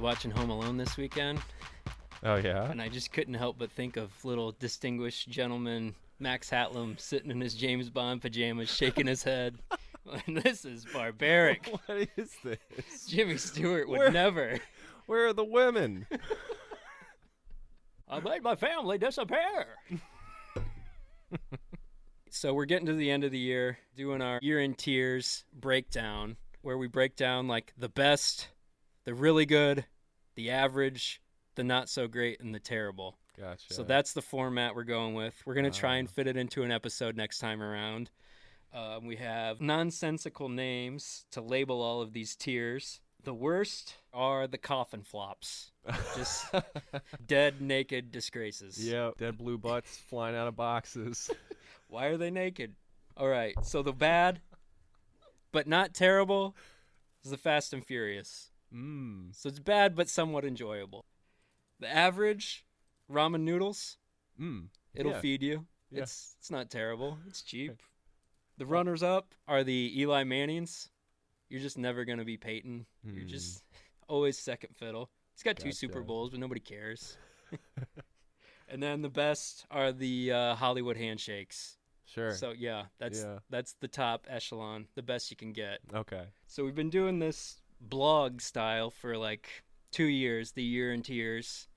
watching Home Alone this weekend, Oh, yeah? and I just couldn't help but think of little distinguished gentleman Max Hatlam sitting in his James Bond pajamas, shaking his head. This is barbaric. What is this? Jimmy Stewart would never. Where are the women? I made my family disappear. So we're getting to the end of the year, doing our year in tears breakdown, where we break down like the best, the really good, the average, the not so great, and the terrible. Gotcha. So that's the format we're going with. We're going to try and fit it into an episode next time around. We have nonsensical names to label all of these tiers. The worst are the coffin flops. Just dead, naked disgraces. Yeah, dead blue butts flying out of boxes. Why are they naked? All right, so the bad, but not terrible, is the Fast and Furious. So it's bad, but somewhat enjoyable. The average, ramen noodles. It'll feed you. Yeah. It's not terrible. It's cheap. The runners-up are the Eli Mannings. You're just never going to be Peyton. You're just always second fiddle. He's got 2 Super Bowls, but nobody cares. And then the best are the Hollywood handshakes. Sure. So, yeah, that's the top echelon, the best you can get. Okay. So we've been doing this blog style for like 2 years, the year in tears.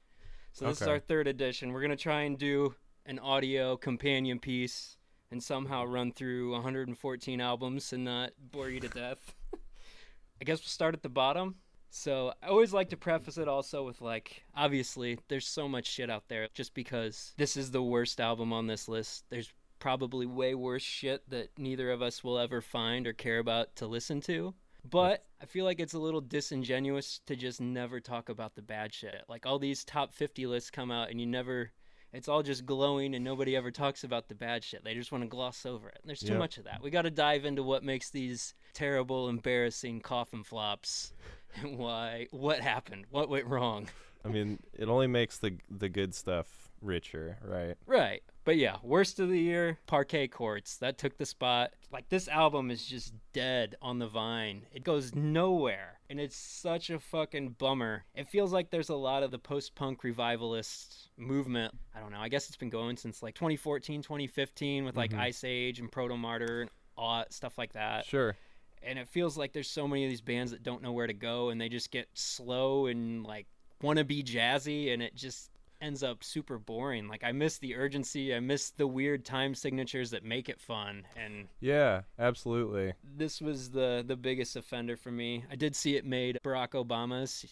So this is our 3rd edition. We're going to try and do an audio companion piece and somehow run through 114 albums and not bore you to death. I guess we'll start at the bottom. So I always like to preface it also with like, obviously, there's so much shit out there. Just because this is the worst album on this list, there's probably way worse shit that neither of us will ever find or care about to listen to. But I feel like it's a little disingenuous to just never talk about the bad shit. Like all these top 50 lists come out and it's all just glowing and nobody ever talks about the bad shit. They just want to gloss over it. And there's too much of that. We got to dive into what makes these terrible, embarrassing coffin flops and what happened, what went wrong. I mean, it only makes the good stuff richer, right? Right. But yeah, worst of the year, Parquet Courts. That took the spot. Like, this album is just dead on the vine. It goes nowhere. And it's such a fucking bummer. It feels like there's a lot of the post-punk revivalist movement. I don't know. I guess it's been going since like 2014, 2015 with like Ice Age and Proto Martyr and stuff like that. Sure. And it feels like there's so many of these bands that don't know where to go and they just get slow and like want to be jazzy, and it just ends up super boring. Like, I miss the urgency. I miss the weird time signatures that make it fun. And yeah, absolutely. This was the biggest offender for me. I did see it made Barack Obama's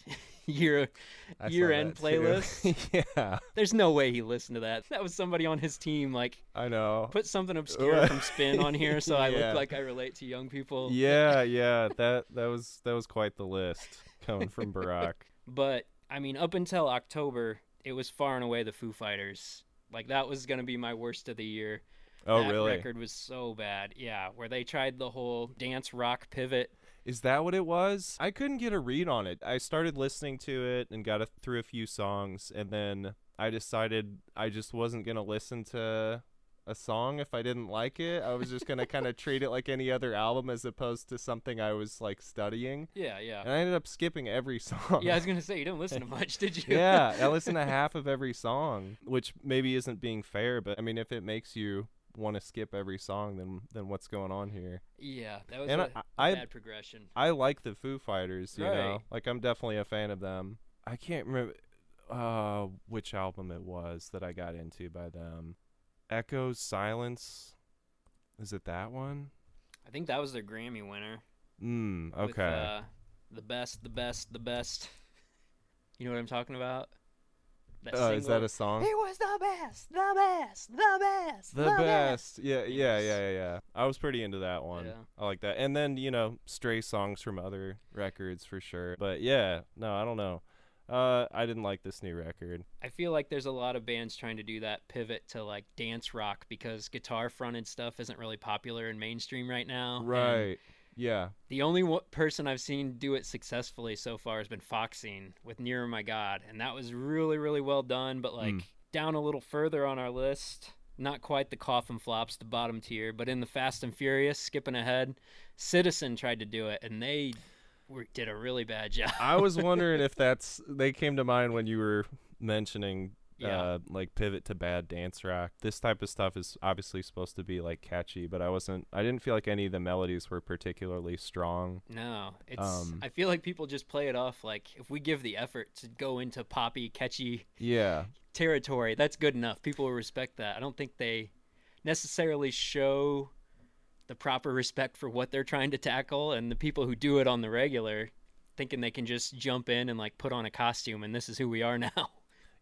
year-end playlist. Yeah. There's no way he listened to that. That was somebody on his team, like, I know. Put something obscure from Spin on here so I look like I relate to young people. Yeah. That was quite the list coming from Barack. But I mean, up until October, it was far and away the Foo Fighters. Like, that was going to be my worst of the year. Oh, that really? That record was so bad. Yeah, where they tried the whole dance rock pivot. Is that what it was? I couldn't get a read on it. I started listening to it and got through a few songs, and then I decided I just wasn't going to listen to a song if I didn't like it. I was just going to kind of treat it like any other album as opposed to something I was like studying. Yeah. And I ended up skipping every song. Yeah, I was going to say, you didn't listen to much, did you? Yeah, I listened to half of every song, which maybe isn't being fair, but I mean, if it makes you want to skip every song, then what's going on here? Yeah, that was a bad progression. I like the Foo Fighters, you right. know? Like, I'm definitely a fan of them. I can't remember which album it was that I got into by them. Echoes, Silence. Is it that one? I think that was their Grammy winner. Okay. With, the best. You know what I'm talking about? Is that a song? It was the best. The best. Yeah. I was pretty into that one. Yeah. I like that. And then, stray songs from other records for sure. But yeah, no, I don't know. I didn't like this new record. I feel like there's a lot of bands trying to do that pivot to like dance rock because guitar fronted stuff isn't really popular in mainstream right now. Right. And yeah. The only person I've seen do it successfully so far has been Foxing with Nearer My God, and that was really, really well done. But like down a little further on our list, not quite the coffin flops, the bottom tier, but in the Fast and Furious, skipping ahead, Citizen tried to do it, and they we did a really bad job. I was wondering if they came to mind when you were mentioning Yeah. like pivot to bad dance rock. This type of stuff is obviously supposed to be like catchy, but I didn't feel like any of the melodies were particularly strong. No, I feel like people just play it off like if we give the effort to go into poppy, catchy Yeah. territory, that's good enough. People will respect that. I don't think they necessarily show the proper respect for what they're trying to tackle, and the people who do it on the regular thinking they can just jump in and like put on a costume and this is who we are now.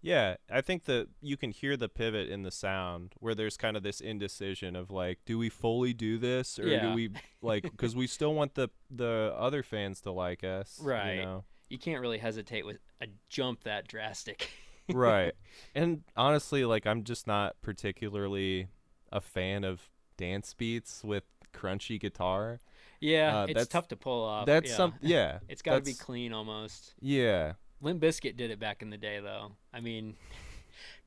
Yeah, I think that you can hear the pivot in the sound where there's kind of this indecision of like, do we fully do this or do Yeah. we like, because we still want the other fans to like us, Right. you know? You can't really hesitate with a jump that drastic. Right. And honestly, like I'm just not particularly a fan of dance beats with crunchy guitar. Yeah, it's That's tough to pull off. that's Yeah. some yeah. It's got to be That's clean almost. yeah. Limp Bizkit did it back in the day, though. I mean,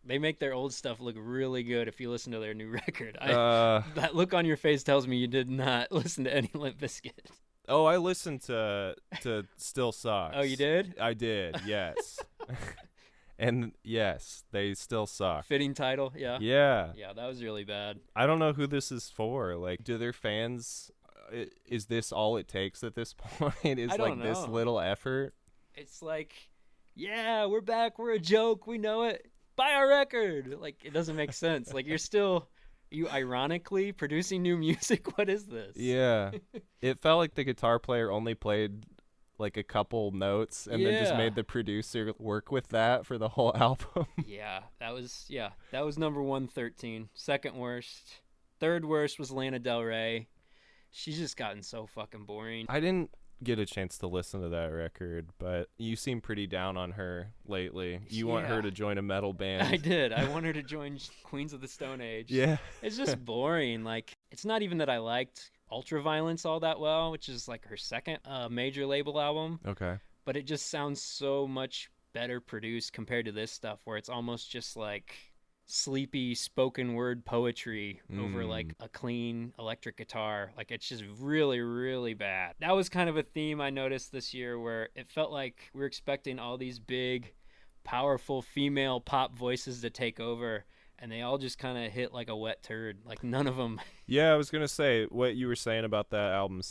they make their old stuff look really good if you listen to their new record. That look on your face tells me you did not listen to any Limp Bizkit. Oh, I listened to Still Sucks. Oh, you did? I did. Yes. And yes, they still suck. Fitting title, yeah. Yeah. Yeah, that was really bad. I don't know who this is for. Like, do their fans? Is this all it takes at this point? Is I like don't this know. little effort? It's like, yeah, we're back. We're a joke. We know it. Buy our record. Like, it doesn't make sense. Like, you ironically producing new music. What is this? Yeah. It felt like the guitar player only played like a couple notes and then just Yeah. made the producer work with that for the whole album. That was number 113. Second worst. Third worst was Lana Del Rey. She's just gotten so fucking boring. I didn't get a chance to listen to that record, but you seem pretty down on her lately. You want her Yeah. to join a metal band. I did. I want her to join Queens of the Stone Age. Yeah. It's just boring. Like, it's not even that I liked Ultraviolence all that well, which is like her second major label album, Okay. but it just sounds so much better produced compared to this stuff where it's almost just like sleepy spoken word poetry over like a clean electric guitar. Like, it's just really, really bad. That was kind of a theme I noticed this year where it felt like we were expecting all these big, powerful female pop voices to take over, and they all just kind of hit like a wet turd. Like, none of them. Yeah, I was going to say what you were saying about that album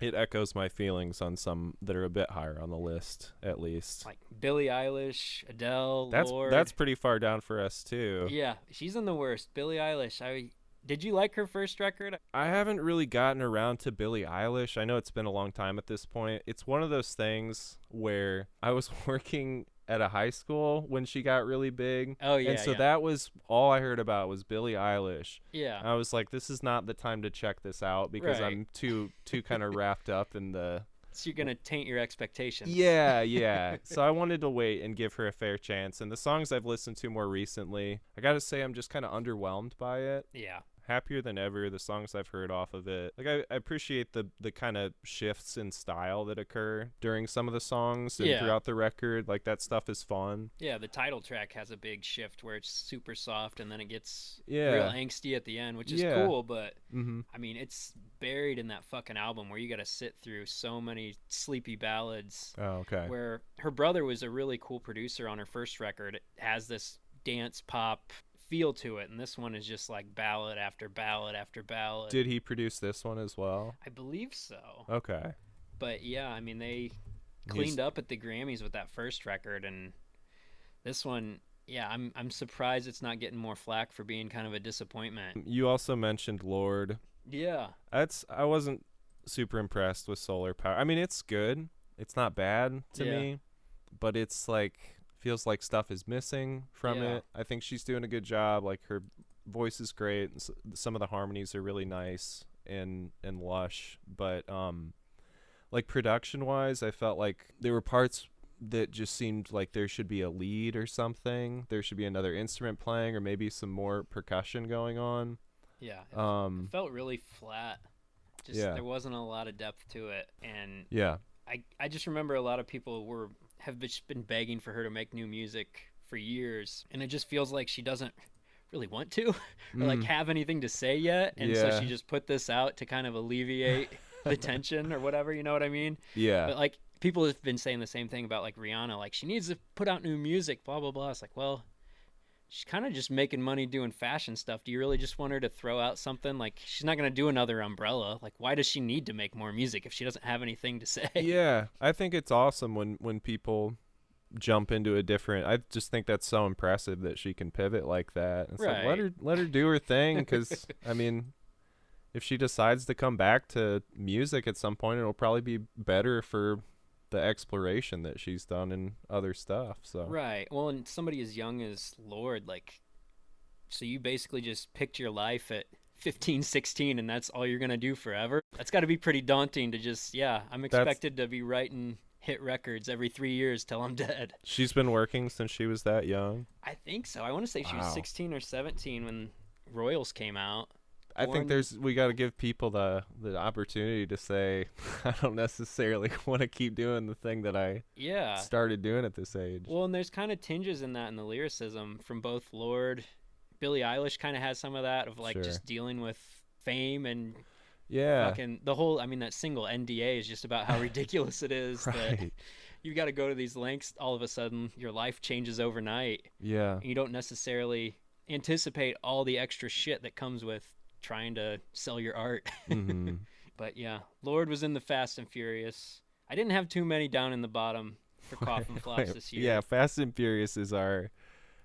it echoes my feelings on some that are a bit higher on the list, at least. Like Billie Eilish, Adele, That's Lorde. that's pretty far down for us too. Yeah, she's in the worst. Billie Eilish. Did you like her first record? I haven't really gotten around to Billie Eilish. I know it's been a long time at this point. It's one of those things where I was working at a high school when she got really big. Oh yeah, And so yeah. that was all I heard about was Billie Eilish. Yeah. I was like, this is not the time to check this out because Right. I'm too kind of wrapped up in the So you're gonna taint your expectations. Yeah. So I wanted to wait and give her a fair chance. And the songs I've listened to more recently, I got to say I'm just kind of underwhelmed by it. Yeah. Happier Than Ever, the songs I've heard off of it. Like I appreciate the kind of shifts in style that occur during some of the songs and Yeah. throughout the record. Like that stuff is fun. Yeah, the title track has a big shift where it's super soft and then it gets Yeah. real angsty at the end, which is Yeah. cool, but Mm-hmm. I mean, it's buried in that fucking album where you got to sit through so many sleepy ballads. Oh, okay. Where her brother was a really cool producer on her first record. It has this dance pop feel to it, and this one is just like ballad after ballad after ballad. Did he produce this one as well? I believe so. Okay. But yeah, I mean, they cleaned up at the Grammys with that first record, and this one, yeah, I'm surprised it's not getting more flack for being kind of a disappointment. You also mentioned Lorde. Yeah. I wasn't super impressed with Solar Power. I mean, it's good. It's not bad to Yeah. me, but it's like feels like stuff is missing from Yeah. it. I think she's doing a good job. Like her voice is great. And some of the harmonies are really nice and lush, but like production wise, I felt like there were parts that just seemed like there should be a lead or something. There should be another instrument playing or maybe some more percussion going on. Yeah. Um It felt really flat. Just Yeah. there wasn't a lot of depth to it, and yeah. I just remember a lot of people have just been begging for her to make new music for years, and it just feels like she doesn't really want to or like have anything to say yet, and so Yeah. she just put this out to kind of alleviate the tension or whatever, you know what I mean? Yeah. But like people have been saying the same thing about like Rihanna, like she needs to put out new music, blah blah blah. It's like, well, she's kind of just making money doing fashion stuff. Do you really just want her to throw out something? Like she's not going to do another Umbrella. Like why does she need to make more music if she doesn't have anything to say? Yeah, I think it's awesome when people jump into a different. I just think that's so impressive that she can pivot like that. It's like Right. let her do her thing, cuz I mean, if she decides to come back to music at some point, it'll probably be better for the exploration that she's done in other stuff. So, Right. Well, and somebody as young as Lord, like, so you basically just picked your life at 15, 16, and that's all you're going to do forever? That's got to be pretty daunting to just, yeah, I'm that's expected to be writing hit records every 3 years till I'm dead. she's been working since she was that young. I think so. I want to say she was Wow. 16 or 17 when Royals came out. I think Born- we got to give people the opportunity to say I don't necessarily want to keep doing the thing that I Yeah. started doing at this age. Well, and there's kind of tinges in that in the lyricism from both Lord. Billie Eilish kind of has some of that of like Sure. just dealing with fame and Yeah. fucking the whole. I mean, that single NDA is just about how ridiculous it is that Right. you got to go to these lengths. All of a sudden, your life changes overnight. Yeah. And you don't necessarily anticipate all the extra shit that comes with trying to sell your art. hmm But yeah, Lord was in the Fast and Furious. I didn't have too many down in the bottom for Coffin Flops this year. Yeah, Fast and Furious is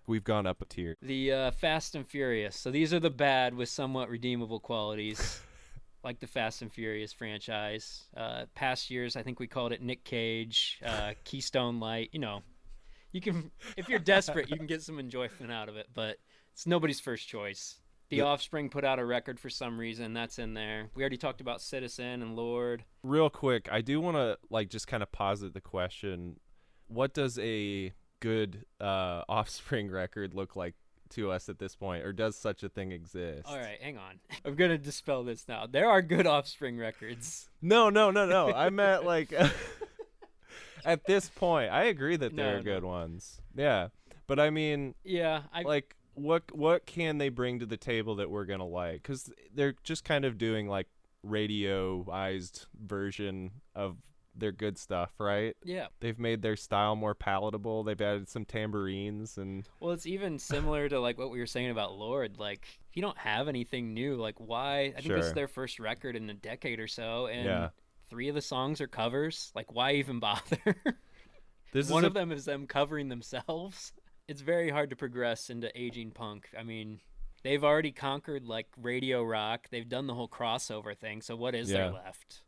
we've gone up a tier. The Fast and Furious. So these are the bad with somewhat redeemable qualities, like the Fast and Furious franchise. Past years, I think we called it Nick Cage, Keystone Light. You know, you can, if you're desperate, you can get some enjoyment out of it, but it's nobody's first choice. The Yeah. Offspring put out a record for some reason. That's in there. We already talked about Citizen and Lord. Real quick, I do want to like just kind of posit the question: what does a good Offspring record look like to us at this point, or does such a thing exist? All right, hang on. I'm gonna dispel this now. There are good Offspring records. No. I meant like at this point. I agree that there No, are good no. ones. Yeah, but I mean, Yeah, like what can they bring to the table that we're gonna like? Because they're just kind of doing like radioized version of their good stuff, right? yeah. They've made their style more palatable. They've added some tambourines and Well, it's even similar to like what we were saying about Lord. Like, if you don't have anything new, like why? I think this is Sure. their first record in a decade or so, and Yeah. 3 of the songs are covers. Like, why even bother? this One is of them is them covering themselves. It's very hard to progress into aging punk. I mean, they've already conquered like radio rock. They've done the whole crossover thing. So what is there Yeah. left?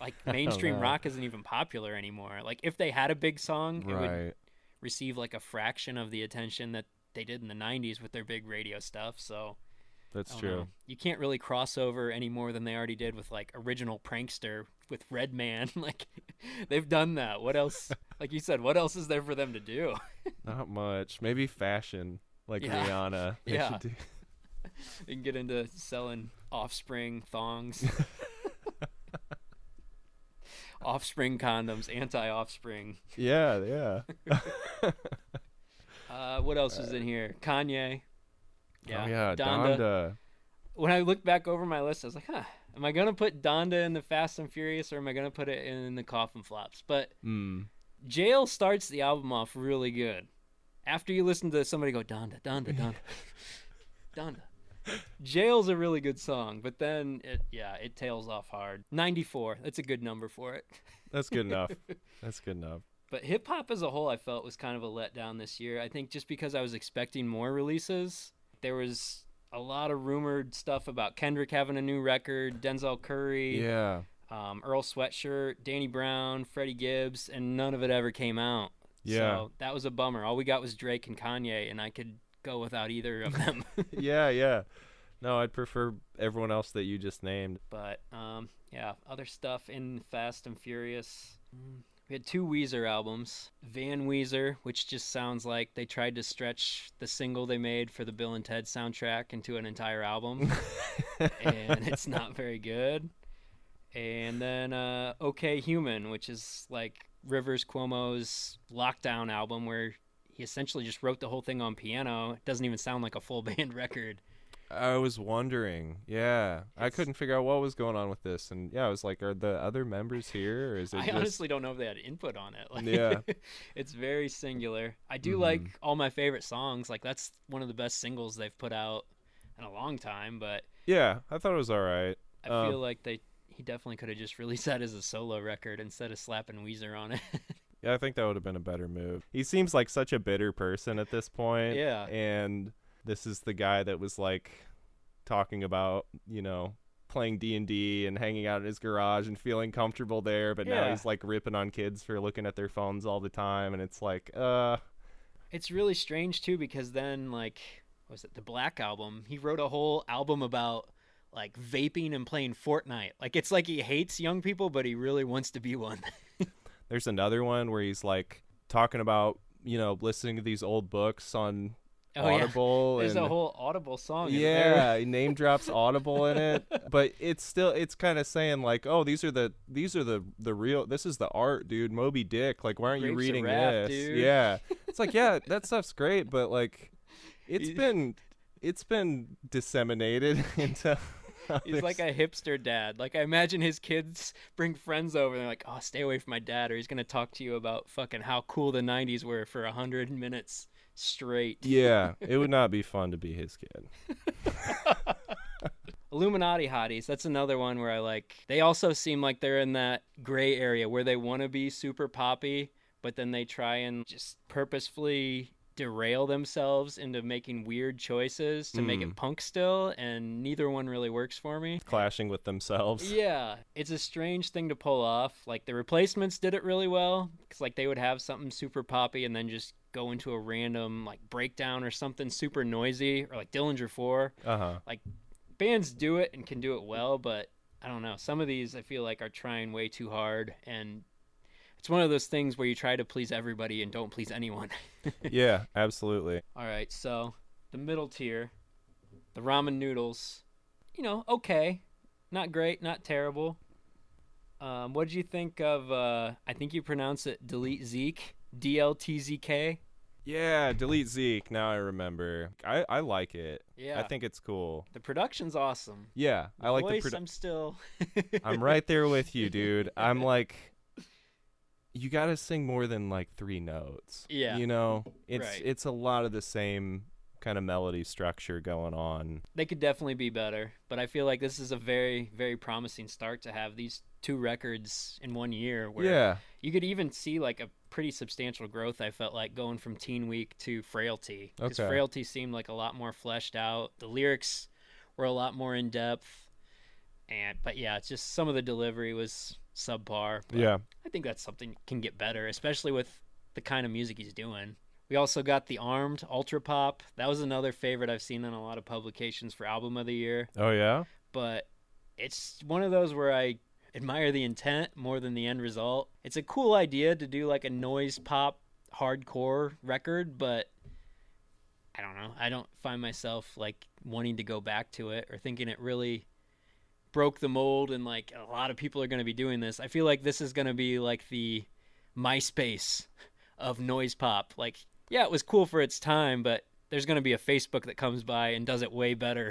Like mainstream know. rock isn't even popular anymore. Like if they had a big song, it would right. receive like a fraction of the attention that they did in the 90s with their big radio stuff. So That's I don't true. know. You can't really cross over any more than they already did with like original Prankster with Redman. Like they've done that. What else? Like you said, what else is there for them to do? Not much. Maybe fashion, like Yeah. Rihanna. They Yeah. should do- They can get into selling Offspring thongs, Offspring condoms, anti-Offspring. Yeah. What else is in here? Kanye. Oh yeah, Donda. Donda. When I look back over my list, I was like, am I going to put Donda in the Fast and Furious or am I going to put it in the Coffin Flops? But Mm. Jail starts the album off really good. After you listen to somebody go, Donda, Donda, Donda, Donda. Jail's a really good song, but then it tails off hard. 94, that's a good number for it. That's good enough. That's good enough. But hip hop as a whole, I felt was kind of a letdown this year. I think just because I was expecting more releases, there was a lot of rumored stuff about Kendrick having a new record, Denzel Curry, Yeah. Earl Sweatshirt, Danny Brown, Freddie Gibbs, and none of it ever came out. Yeah. So that was a bummer. All we got was Drake and Kanye, and I could go without either of them. Yeah. No, I'd prefer everyone else that you just named. But yeah, other stuff in Fast and Furious. We had 2 Weezer albums. Van Weezer, which just sounds like they tried to stretch the single they made for the Bill and Ted soundtrack into an entire album, and it's not very good. And then OK Human, which is like Rivers Cuomo's Lockdown album, where he essentially just wrote the whole thing on piano. It doesn't even sound like a full band record. I was wondering. Yeah. I couldn't figure out what was going on with this. And yeah, I was like, are the other members here? Or is it I just... honestly don't know if they had input on it. Yeah. It's very singular. I do Mm-hmm. like all my favorite songs. Like that's one of the best singles they've put out in a long time, but Yeah, I thought it was all right. I feel like he definitely could have just released that as a solo record instead of slapping Weezer on it. Yeah, I think that would have been a better move. He seems like such a bitter person at this point. Yeah. And this is the guy that was like talking about, playing D&D and hanging out in his garage and feeling comfortable there, but now Yeah. he's like ripping on kids for looking at their phones all the time, and it's like, It's really strange too because then like what was it, the Black Album? He wrote a whole album about like vaping and playing Fortnite. Like it's like he hates young people, but he really wants to be one. there's another one where he's like talking about, listening to these old books on Audible. There's and a whole Audible song. In yeah, there. he name drops Audible in it, but it's kind of saying like, oh, these are the real, this is the art, dude. Moby Dick, like, why aren't you Grapes of reading Wrath, this? dude. Yeah, it's like, yeah, that stuff's great, but like, it's been disseminated into. He's like a hipster dad. Like I imagine his kids bring friends over and they're like, "Oh, stay away from my dad, or he's gonna talk to you about fucking how cool the '90s were for 100 minutes straight." Yeah, it would not be fun to be his kid. Illuminati hotties. That's another one where I like. They also seem like they're in that gray area where they want to be super poppy, but then they try and just purposefully derail themselves into making weird choices to make it punk still, and neither one really works for me. Clashing with themselves. Yeah, it's a strange thing to pull off. Like the Replacements did it really well because like they would have something super poppy and then just go into a random like breakdown or something super noisy, or like Dillinger 4. Like bands do it and can do it well, but I don't know. Some of these I feel like are trying way too hard, and it's one of those things where you try to please everybody and don't please anyone. Yeah, absolutely. All right, so the middle tier, the ramen noodles, okay. Not great, not terrible. What did you think of, I think you pronounce it Delete Zeke, DLTZK? Yeah, Delete Zeke. Now I remember. I like it. Yeah. I think it's cool. The production's awesome. Yeah, I like Voice, the I'm still... I'm right there with you, dude. I'm like, you got to sing more than like 3 notes. Yeah. It's a lot of the same kind of melody structure going on. They could definitely be better, but I feel like this is a very, very promising start to have these 2 records in 1 year where you could even see like a pretty substantial growth. I felt like going from Teen Week to Frailty, because Frailty seemed like a lot more fleshed out. The lyrics were a lot more in depth, but yeah, it's just some of the delivery was subpar. But I think that's something can get better, especially with the kind of music he's doing. We also got the Armed Ultra Pop. That was another favorite I've seen in a lot of publications for Album of the Year. Oh yeah, but it's one of those where I admire the intent more than the end result. It's a cool idea to do like a noise pop hardcore record, but I don't know. I don't find myself like wanting to go back to it or thinking it really broke the mold and like a lot of people are going to be doing this. I feel like this is going to be like the MySpace of noise pop. Like, yeah, it was cool for its time, but there's going to be a Facebook that comes by and does it way better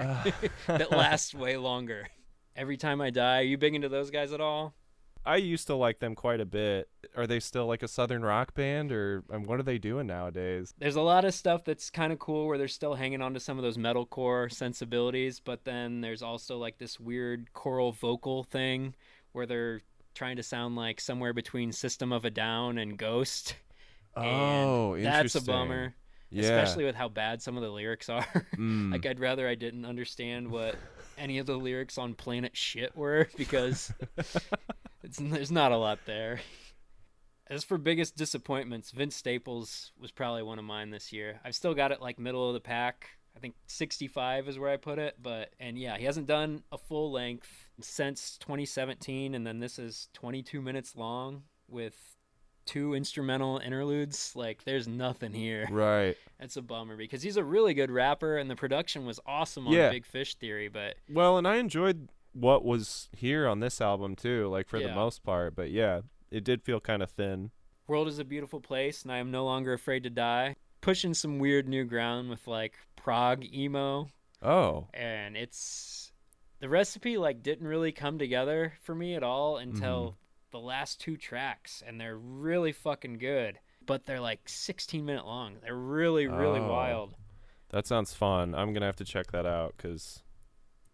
that lasts way longer. Every Time I Die. Are you big into those guys at all? I used to like them quite a bit. Are they still like a southern rock band, or what are they doing nowadays? There's a lot of stuff that's kind of cool where they're still hanging on to some of those metalcore sensibilities, but then there's also like this weird choral vocal thing where they're trying to sound like somewhere between System of a Down and Ghost. Oh, and interesting. That's a bummer. Yeah. Especially with how bad some of the lyrics are. Like, I'd rather I didn't understand what any of the lyrics on Planet Shit were, because there's not a lot there. As for biggest disappointments, Vince Staples was probably one of mine this year. I've still got it like middle of the pack. I think 65 is where I put it. And yeah, he hasn't done a full length since 2017, and then this is 22 minutes long with 2 instrumental interludes. Like, there's nothing here. Right. That's a bummer, because he's a really good rapper and the production was awesome on Big Fish Theory. But well, and I enjoyed what was here on this album too, like for the most part. But yeah, it did feel kind of thin. World is a Beautiful Place and I Am No Longer Afraid to Die, pushing some weird new ground with like prog emo. Oh. And the recipe like didn't really come together for me at all Mm-hmm. until the last two tracks, and they're really fucking good. But they're like 16-minute long. They're really, really Oh. wild. That sounds fun. I'm gonna have to check that out because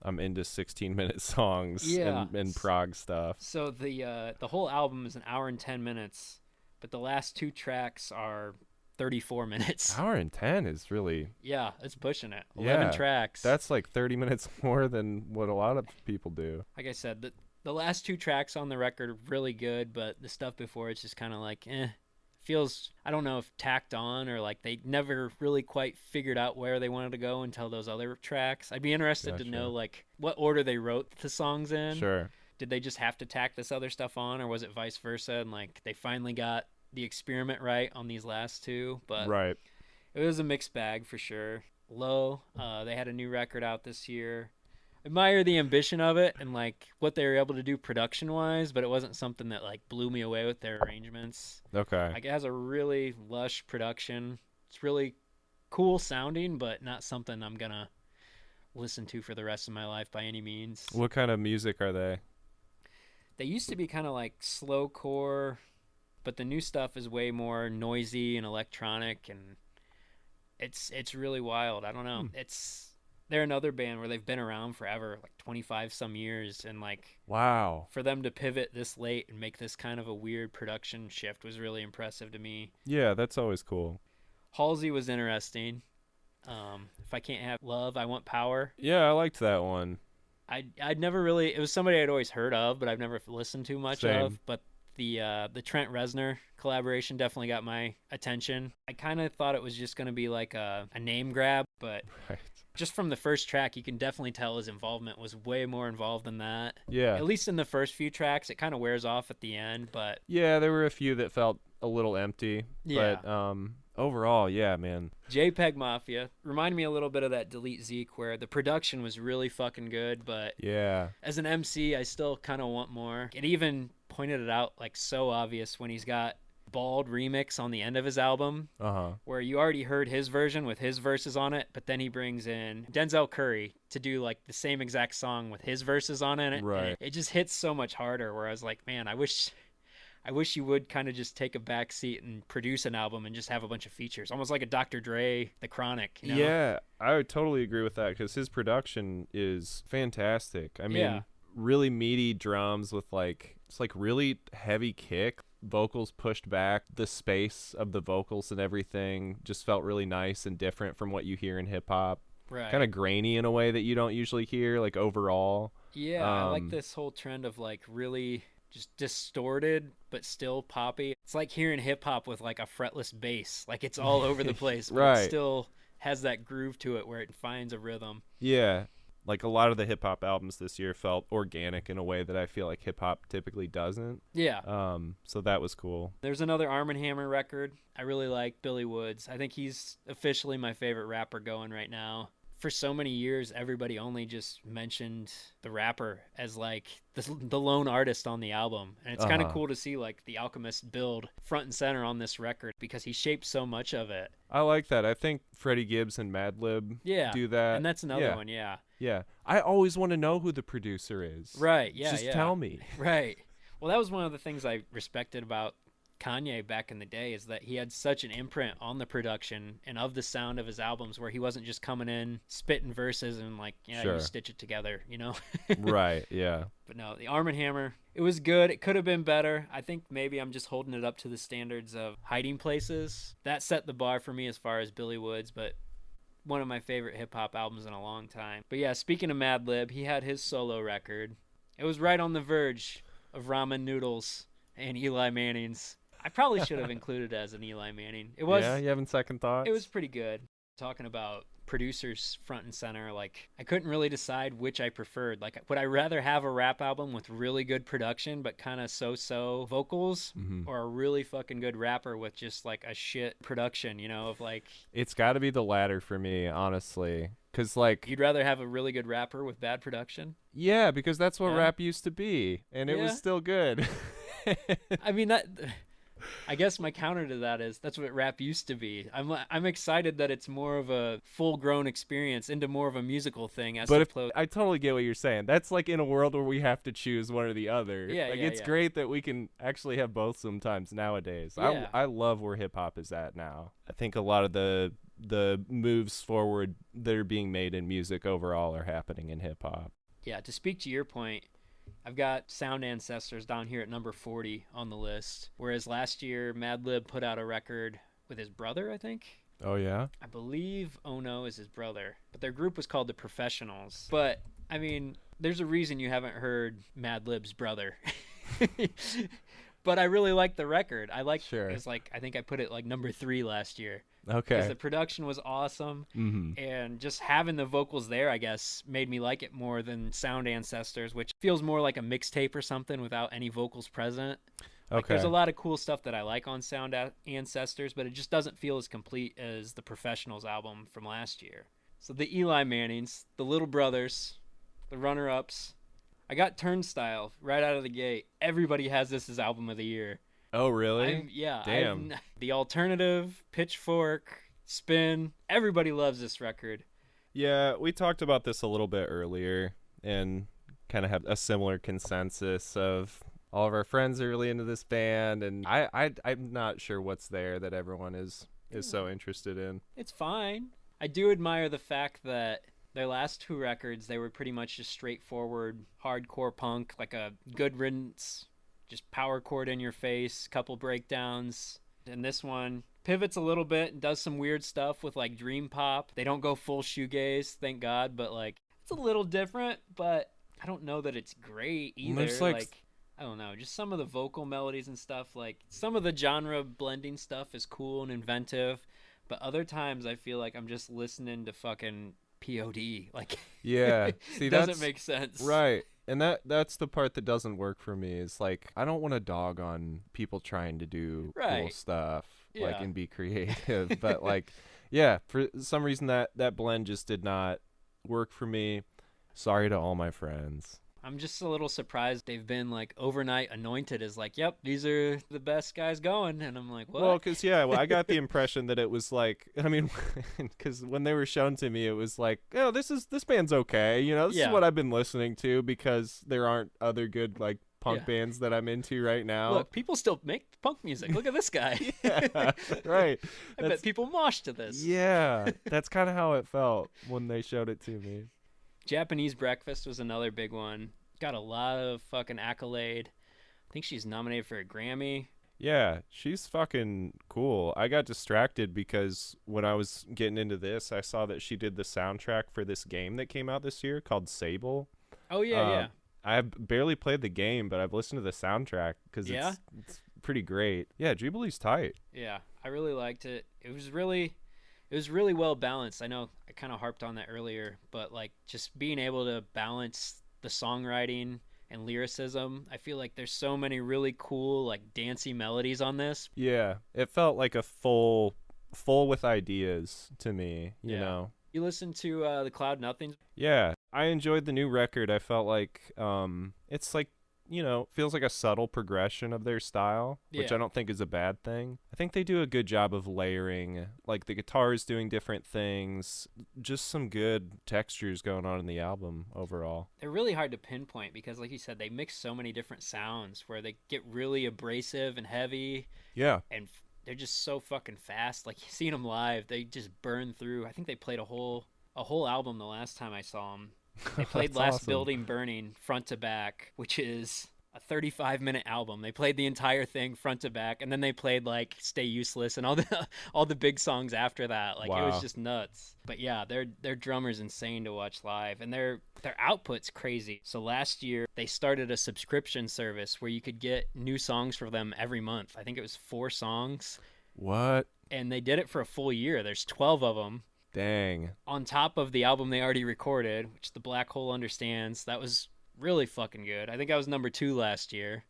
I'm into 16-minute songs Yeah. and prog stuff. So the whole album is an hour and 10 minutes, but the last two tracks are 34 minutes. Hour and 10 is really, Yeah, it's pushing it. 11 yeah. tracks. That's like 30 minutes more than what a lot of people do. Like I said, the last two tracks on the record are really good, but the stuff before it's just kind of like, feels, I don't know if tacked on or like they never really quite figured out where they wanted to go until those other tracks. I'd be interested to know Gotcha. like what order they wrote the songs in. Sure. Did they just have to tack this other stuff on, or was it vice versa? And like they finally got the experiment right on these last two, but Right. it was a mixed bag for sure. Low, they had a new record out this year. Admire the ambition of it and like what they were able to do production wise, but it wasn't something that like blew me away with their arrangements. Okay. Like it has a really lush production. It's really cool sounding, but not something I'm gonna listen to for the rest of my life by any means. What kind of music are they? They used to be kind of like slowcore, but the new stuff is way more noisy and electronic, and it's really wild. I don't know. Hmm. They're another band where they've been around forever, like 25 some years, and like Wow. for them to pivot this late and make this kind of a weird production shift was really impressive to me. Yeah, that's always cool. Halsey was interesting. If I can't have love, I want power. Yeah, I liked that one. I'd never really, it was somebody I'd always heard of, but I've never listened to much of. Same. But the Trent Reznor collaboration definitely got my attention. I kind of thought it was just gonna be like a name grab, but Right. just from the first track, you can definitely tell his involvement was way more involved than that. Yeah. At least in the first few tracks, it kind of wears off at the end, but Yeah, there were a few that felt a little empty, yeah. but overall, yeah, man. JPEG Mafia reminded me a little bit of that Delete Zeke, where the production was really fucking good, but Yeah. as an MC, I still kind of want more. It even pointed it out like so obvious when he's got Bald remix on the end of his album, Uh-huh. where you already heard his version with his verses on it, but then he brings in Denzel Curry to do like the same exact song with his verses on it. Right. And it just hits so much harder, where I was like, man, I wish you would kind of just take a back seat and produce an album and just have a bunch of features, almost like a Dr. Dre, The Chronic. You know? Yeah, I would totally agree with that because his production is fantastic. I mean, Yeah. really meaty drums with like, it's like really heavy kick, vocals pushed back, the space of the vocals and everything just felt really nice and different from what you hear in hip hop. Right. Kind of grainy in a way that you don't usually hear, like overall. Yeah, I like this whole trend of like really just distorted but still poppy. It's like hearing hip hop with like a fretless bass. Like it's all over the place, but Right. it still has that groove to it where it finds a rhythm. Yeah. Like a lot of the hip hop albums this year felt organic in a way that I feel like hip hop typically doesn't. Yeah. So that was cool. There's another Arm & Hammer record. I really like Billy Woods. I think he's officially my favorite rapper going right now. For so many years, everybody only just mentioned the rapper as like the lone artist on the album. And it's kind of cool to see like the Alchemist build front and center on this record because he shaped so much of it. I like that. I think Freddie Gibbs and Madlib Yeah. do that. And that's another one, yeah. Yeah. I always want to know who the producer is. Right, yeah, Just yeah. tell me. Right. Well, that was one of the things I respected about Kanye back in the day, is that he had such an imprint on the production and of the sound of his albums, where he wasn't just coming in spitting verses and like, yeah, Sure. you stitch it together, you know. Right, yeah. But no, the Arm & Hammer, it was good. It could have been better. I think maybe I'm just holding it up to the standards of Hiding Places. That set the bar for me as far as Billy Woods, but one of my favorite hip hop albums in a long time. But yeah, speaking of Madlib, he had his solo record. It was right on the verge of Ramen Noodles and Eli Manning's. I probably should have included it as an Eli Manning. It was Yeah, you having second thoughts? it was pretty good. Talking about producers front and center, like I couldn't really decide which I preferred. Like, would I rather have a rap album with really good production but kind of so-so vocals, or a really fucking good rapper with just like a shit production, you know, of like It's got to be the latter for me, honestly. Cuz like you'd rather have a really good rapper with bad production? yeah, because that's what Yeah. rap used to be and it Yeah. was still good. I mean, that I guess my counter to that is that's what rap used to be. I'm excited that it's more of a full-grown experience into more of a musical thing as But if opposed. I totally get what you're saying. That's like in a world where we have to choose one or the other. Yeah, Like yeah, it's yeah. great that we can actually have both sometimes nowadays. Yeah. I love where hip hop is at now. I think a lot of the moves forward that are being made in music overall are happening in hip hop. Yeah, to speak to your point, I've got Sound Ancestors down here at number 40 on the list. Whereas last year, Madlib put out a record with his brother, I think. Oh yeah? I believe Ono is his brother. But their group was called the Professionals. But, I mean, there's a reason you haven't heard Madlib's brother. But I really like the record. Sure. It's like, I think I put it like number 3 last year. Okay. Because the production was awesome, and just having the vocals there, I guess, made me like it more than Sound Ancestors, which feels more like a mixtape or something without any vocals present. Like, Okay. there's a lot of cool stuff that I like on Sound Ancestors, but it just doesn't feel as complete as the Professionals album from last year. So the Eli Mannings, the Little Brothers, the runner-ups. I got Turnstile right out of the gate. Everybody has this as album of the year. Oh really? Damn. The Alternative, Pitchfork, Spin. Everybody loves this record. Yeah, we talked about this a little bit earlier and kind of have a similar consensus of all of our friends are really into this band, and I'm not sure what's there that everyone is so interested in. It's fine. I do admire the fact that their last 2 records, they were pretty much just straightforward hardcore punk, like a Good Riddance, just power chord in your face, couple breakdowns. And this one pivots a little bit and does some weird stuff with like dream pop. They don't go full shoegaze, thank God, but like it's a little different, but I don't know that it's great either. There's, like, I don't know, just some of the vocal melodies and stuff, like some of the genre blending stuff is cool and inventive, but other times I feel like I'm just listening to fucking POD. Like, Yeah. See, it doesn't that's make sense. right. And that's the part that doesn't work for me is like I don't want to dog on people trying to do cool Right. stuff like Yeah. and be creative, but like yeah, for some reason that blend just did not work for me. Sorry to all my friends. I'm just a little surprised they've been like overnight anointed as like, yep, these are the best guys going, and I'm like, what? Well, because I got the impression that it was like, I mean, because when they were shown to me, it was like, oh, this band's okay, this is Yeah. what I've been listening to because there aren't other good like punk Yeah. bands that I'm into right now. Look, people still make punk music. Look at this guy. Yeah, right. I bet people mosh to this. Yeah, that's kind of how it felt when they showed it to me. Japanese Breakfast was another big one. Got a lot of fucking accolade. I think she's nominated for a Grammy. Yeah, she's fucking cool. I got distracted because when I was getting into this, I saw that she did the soundtrack for this game that came out this year called Sable. Oh, yeah, yeah. I've barely played the game, but I've listened to the soundtrack because Yeah? it's pretty great. Yeah, Jubilee's tight. Yeah, I really liked it. It was really well balanced. I know I kind of harped on that earlier, but like just being able to balance the songwriting and lyricism, I feel like there's so many really cool like dancey melodies on this. Yeah, it felt like a full with ideas to me, you Yeah. know. You listen to the Cloud Nothings? Yeah, I enjoyed the new record. I felt like it's like, feels like a subtle progression of their style, which Yeah. I don't think is a bad thing. I think they do a good job of layering, like the guitars doing different things, just some good textures going on in the album overall. They're really hard to pinpoint because, like you said, they mix so many different sounds where they get really abrasive and heavy, Yeah. and they're just so fucking fast. Like, seeing them live, they just burn through. I think they played a whole album the last time I saw them. They played That's Last awesome. Building Burning front to back, which is a 35-minute album. They played the entire thing front to back, and then they played like Stay Useless and all the big songs after that. Like, it was Wow. just nuts. But yeah, their drummer's insane to watch live, and their output's crazy. So last year they started a subscription service where you could get new songs for them every month. I think it was 4 songs, What? and they did it for a full year. There's 12 of them Dang. on top of the album they already recorded, which The Black Hole Understands. That was really fucking good. I think I was number 2 last year.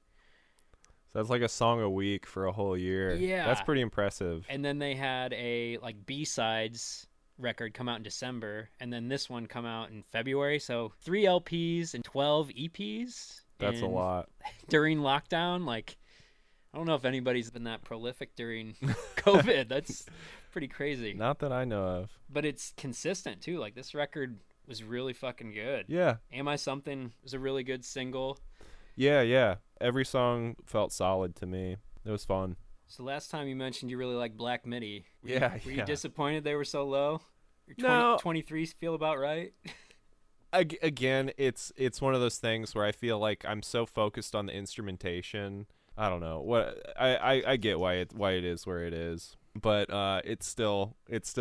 So that's like a song a week for a whole year. Yeah. That's pretty impressive. And then they had a like B-sides record come out in December, and then this one come out in February. So 3 LPs and 12 EPs. That's a and lot. during lockdown. Like, I don't know if anybody's been that prolific during COVID. That's pretty crazy. Not that I know of. But it's consistent too. Like this record was really fucking good. Yeah. Am I Something was a really good single. Yeah. Every song felt solid to me. It was fun. So last time you mentioned you really like Black Midi. Were you Yeah. disappointed they were so low? Your No. 23 feel about right? Again, it's one of those things where I feel like I'm so focused on the instrumentation. I don't know what I get why it is where it is, but it's still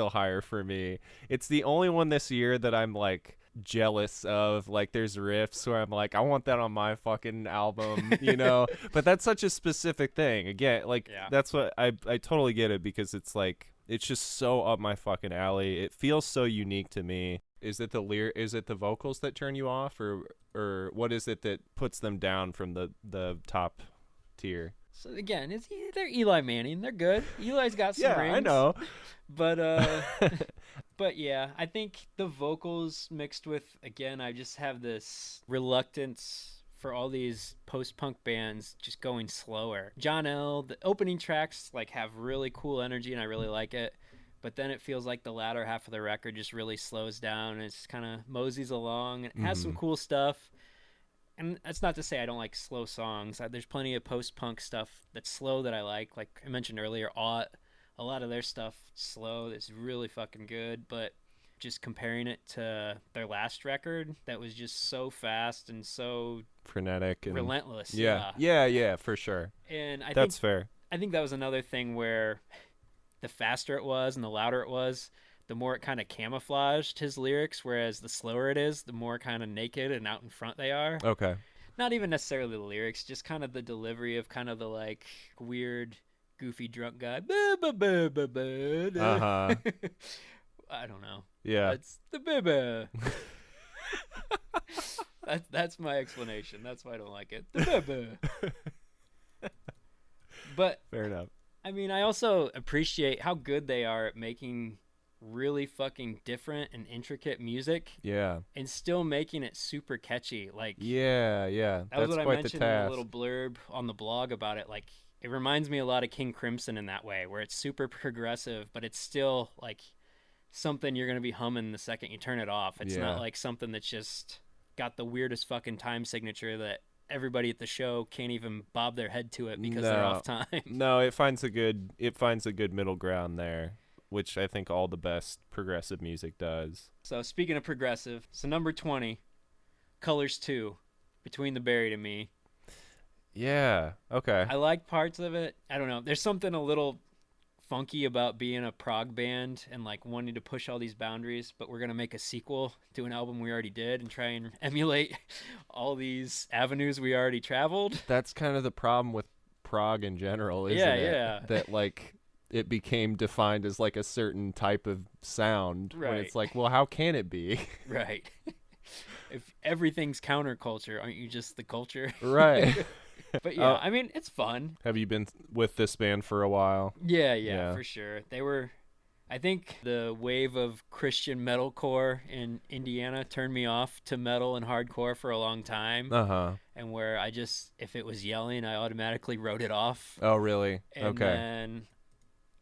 higher for me. It's the only one this year that I'm like jealous of. Like there's riffs where I'm like, I want that on my fucking album, you know. But that's such a specific thing. Again, like that's what I totally get it, because it's like it's just so up my fucking alley. It feels so unique to me. Is it the vocals that turn you off, or what is it that puts them down from the top tier? So again, they're Eli Manning. They're good. Eli's got some rings. I know. But but yeah, I think the vocals mixed with, again, I just have this reluctance for all these post-punk bands just going slower. John L., the opening tracks like have really cool energy and I really like it. But then it feels like the latter half of the record just really slows down and it's kind of moseys along. It has some cool stuff. And that's not to say I don't like slow songs. There's plenty of post-punk stuff that's slow that I like. Like I mentioned earlier, Aught, a lot of their stuff slow. It's really fucking good. But just comparing it to their last record, that was just so fast and so frenetic and relentless. Yeah, for sure. And that's fair. I think that was another thing where the faster it was and the louder it was, the more it kind of camouflaged his lyrics, whereas the slower it is, the more kind of naked and out in front they are. Okay. Not even necessarily the lyrics, just kind of the delivery of kind of the like weird, goofy drunk guy. Uh-huh. I don't know. Yeah. That's the baby. That's my explanation. That's why I don't like it. The baby. But fair enough. I mean, I also appreciate how good they are at making really fucking different and intricate music. Yeah. And still making it super catchy. Like yeah. That was what I mentioned in a little blurb on the blog about it. Like it reminds me a lot of King Crimson in that way, where it's super progressive, but it's still like something you're gonna be humming the second you turn it off. It's not like something that's just got the weirdest fucking time signature that everybody at the show can't even bob their head to it because they're off time. No, it finds a good middle ground there, which I think all the best progressive music does. So speaking of progressive, so number 20, Colors 2, Between the Buried and Me. Yeah, okay. I like parts of it. I don't know. There's something a little funky about being a prog band and like wanting to push all these boundaries, but we're going to make a sequel to an album we already did and try and emulate all these avenues we already traveled. That's kind of the problem with prog in general, isn't it? Yeah. That like it became defined as like a certain type of sound. Right. When it's like, well, how can it be? Right. If everything's counterculture, aren't you just the culture? Right. But yeah, I mean, it's fun. Have you been with this band for a while? Yeah, for sure. They were, I think the wave of Christian metalcore in Indiana turned me off to metal and hardcore for a long time. Uh-huh. And where I just, if it was yelling, I automatically wrote it off. Oh, really? And okay. then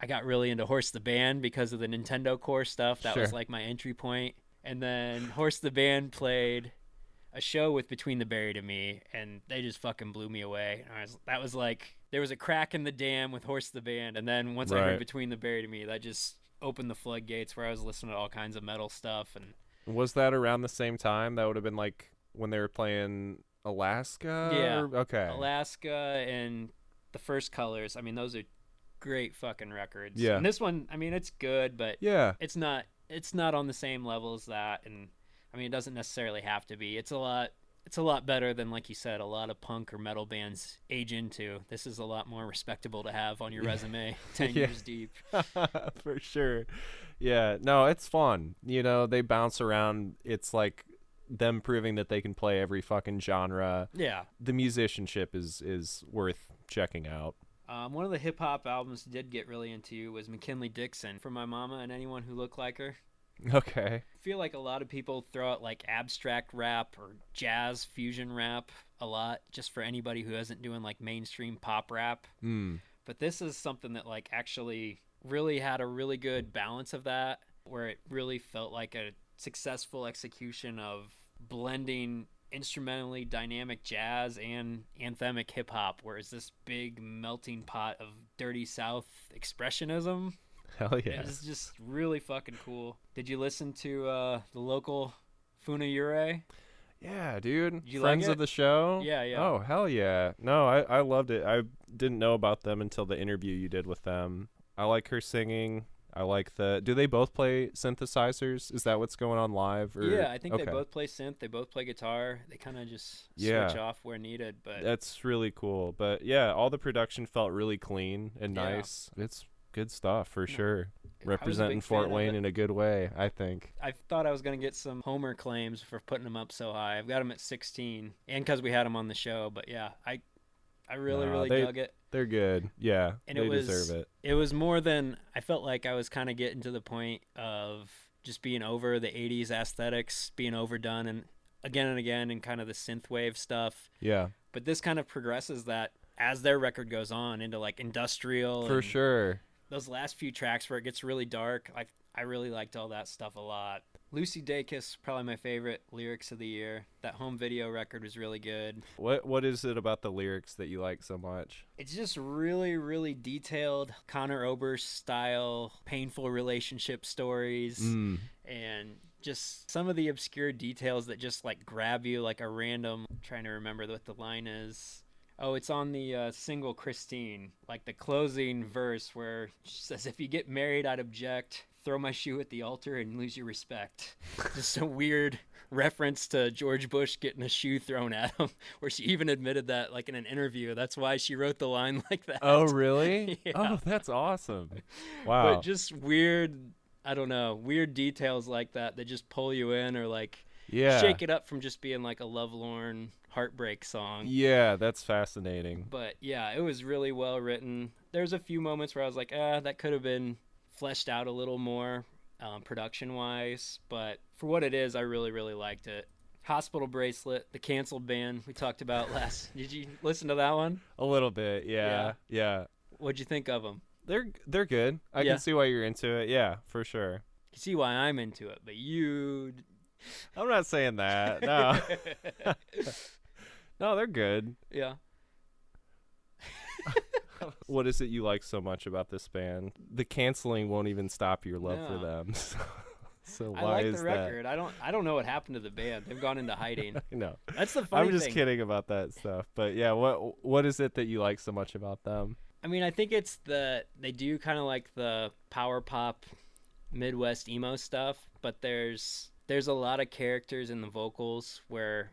I got really into Horse the Band because of the Nintendo Core stuff. That was like my entry point. And then Horse the Band played a show with Between the Buried and Me, and they just fucking blew me away. That was like, there was a crack in the dam with Horse the Band, and then once I heard Between the Buried and Me, that just opened the floodgates where I was listening to all kinds of metal stuff. And was that around the same time? That would have been like when they were playing Alaska? Yeah. Okay. Alaska and The First Colors. I mean, those are great fucking records. Yeah. And this one, I mean, it's good, but it's not on the same level as that. And I mean, it doesn't necessarily have to be. It's a lot better than, like you said, a lot of punk or metal bands age into. This is a lot more respectable to have on your resume 10 years deep. For sure. Yeah. No, it's fun. You know, they bounce around. It's like them proving that they can play every fucking genre. Yeah. The musicianship is worth checking out. One of the hip-hop albums I did get really into was McKinley Dixon, For My Mama and Anyone Who Looked Like Her. Okay. I feel like a lot of people throw out like abstract rap or jazz fusion rap, a lot, just for anybody who isn't doing like mainstream pop rap. But this is something that like actually really had a really good balance of that, where it really felt like a successful execution of blending instrumentally dynamic jazz and anthemic hip hop, where it's this big melting pot of dirty South expressionism. Hell yeah. It's just really fucking cool. Did you listen to the local Funayure? Yeah, dude. Did you Friends like it? of the show? Yeah, yeah. Oh, hell yeah. No, I loved it. I didn't know about them until the interview you did with them. I like her singing. I like do they both play synthesizers? Is that what's going on live? Or? Yeah, I think Okay. they both play synth. They both play guitar. They kind of just Yeah. switch off where needed. But That's really cool. But yeah, all the production felt really clean and Yeah. nice. It's good stuff for Yeah. sure. I was a Representing big fan Fort of Wayne it. in a good way, I think. I thought I was going to get some homer claims for putting them up so high. I've got them at 16, and because we had them on the show. But yeah, I really, Nah, really they- dug it. They're good. Yeah, And they deserve it. It was more than, I felt like I was kind of getting to the point of just being over the 80s aesthetics, being overdone and again and kind of the synthwave stuff. Yeah, But this kind of progresses that as their record goes on into like industrial. for and sure. Those last few tracks where it gets really dark, I really liked all that stuff a lot. Lucy Dacus, probably my favorite lyrics of the year. That home video record was really good. What is it about the lyrics that you like so much? It's just really, really detailed Conor Oberst style, painful relationship stories, and just some of the obscure details that just like grab you like a random. I'm trying to remember what the line is. Oh, it's on the single Christine, like the closing verse where she says, "If you get married, I'd object. Throw my shoe at the altar and lose your respect." Just a weird reference to George Bush getting a shoe thrown at him, where she even admitted that, like in an interview. That's why she wrote the line like that. Oh, really? Yeah. Oh, that's awesome. Wow. But just weird, I don't know, weird details like that just pull you in, or like Yeah. shake it up from just being like a lovelorn heartbreak song. Yeah, that's fascinating. But yeah, it was really well written. There's a few moments where I was like, that could have been fleshed out a little more production wise. But for what it is, I really, really liked it. Hospital Bracelet, the canceled band we talked about last. Did you listen to that one? A little bit, yeah. What'd you think of them? They're good. I Yeah. can see why you're into it. Yeah, for sure. You see why I'm into it, but you. I'm not saying that. No. No, they're good. Yeah. What is it you like so much about this band? The canceling won't even stop your love for No. them. So I why like is the that? record. I don't know what happened to the band. They've gone into hiding. No. That's the funny I'm just thing. kidding about that stuff. But yeah, what is it that you like so much about them? I mean, I think it's they do kind of like the power pop Midwest emo stuff, but there's a lot of characters in the vocals where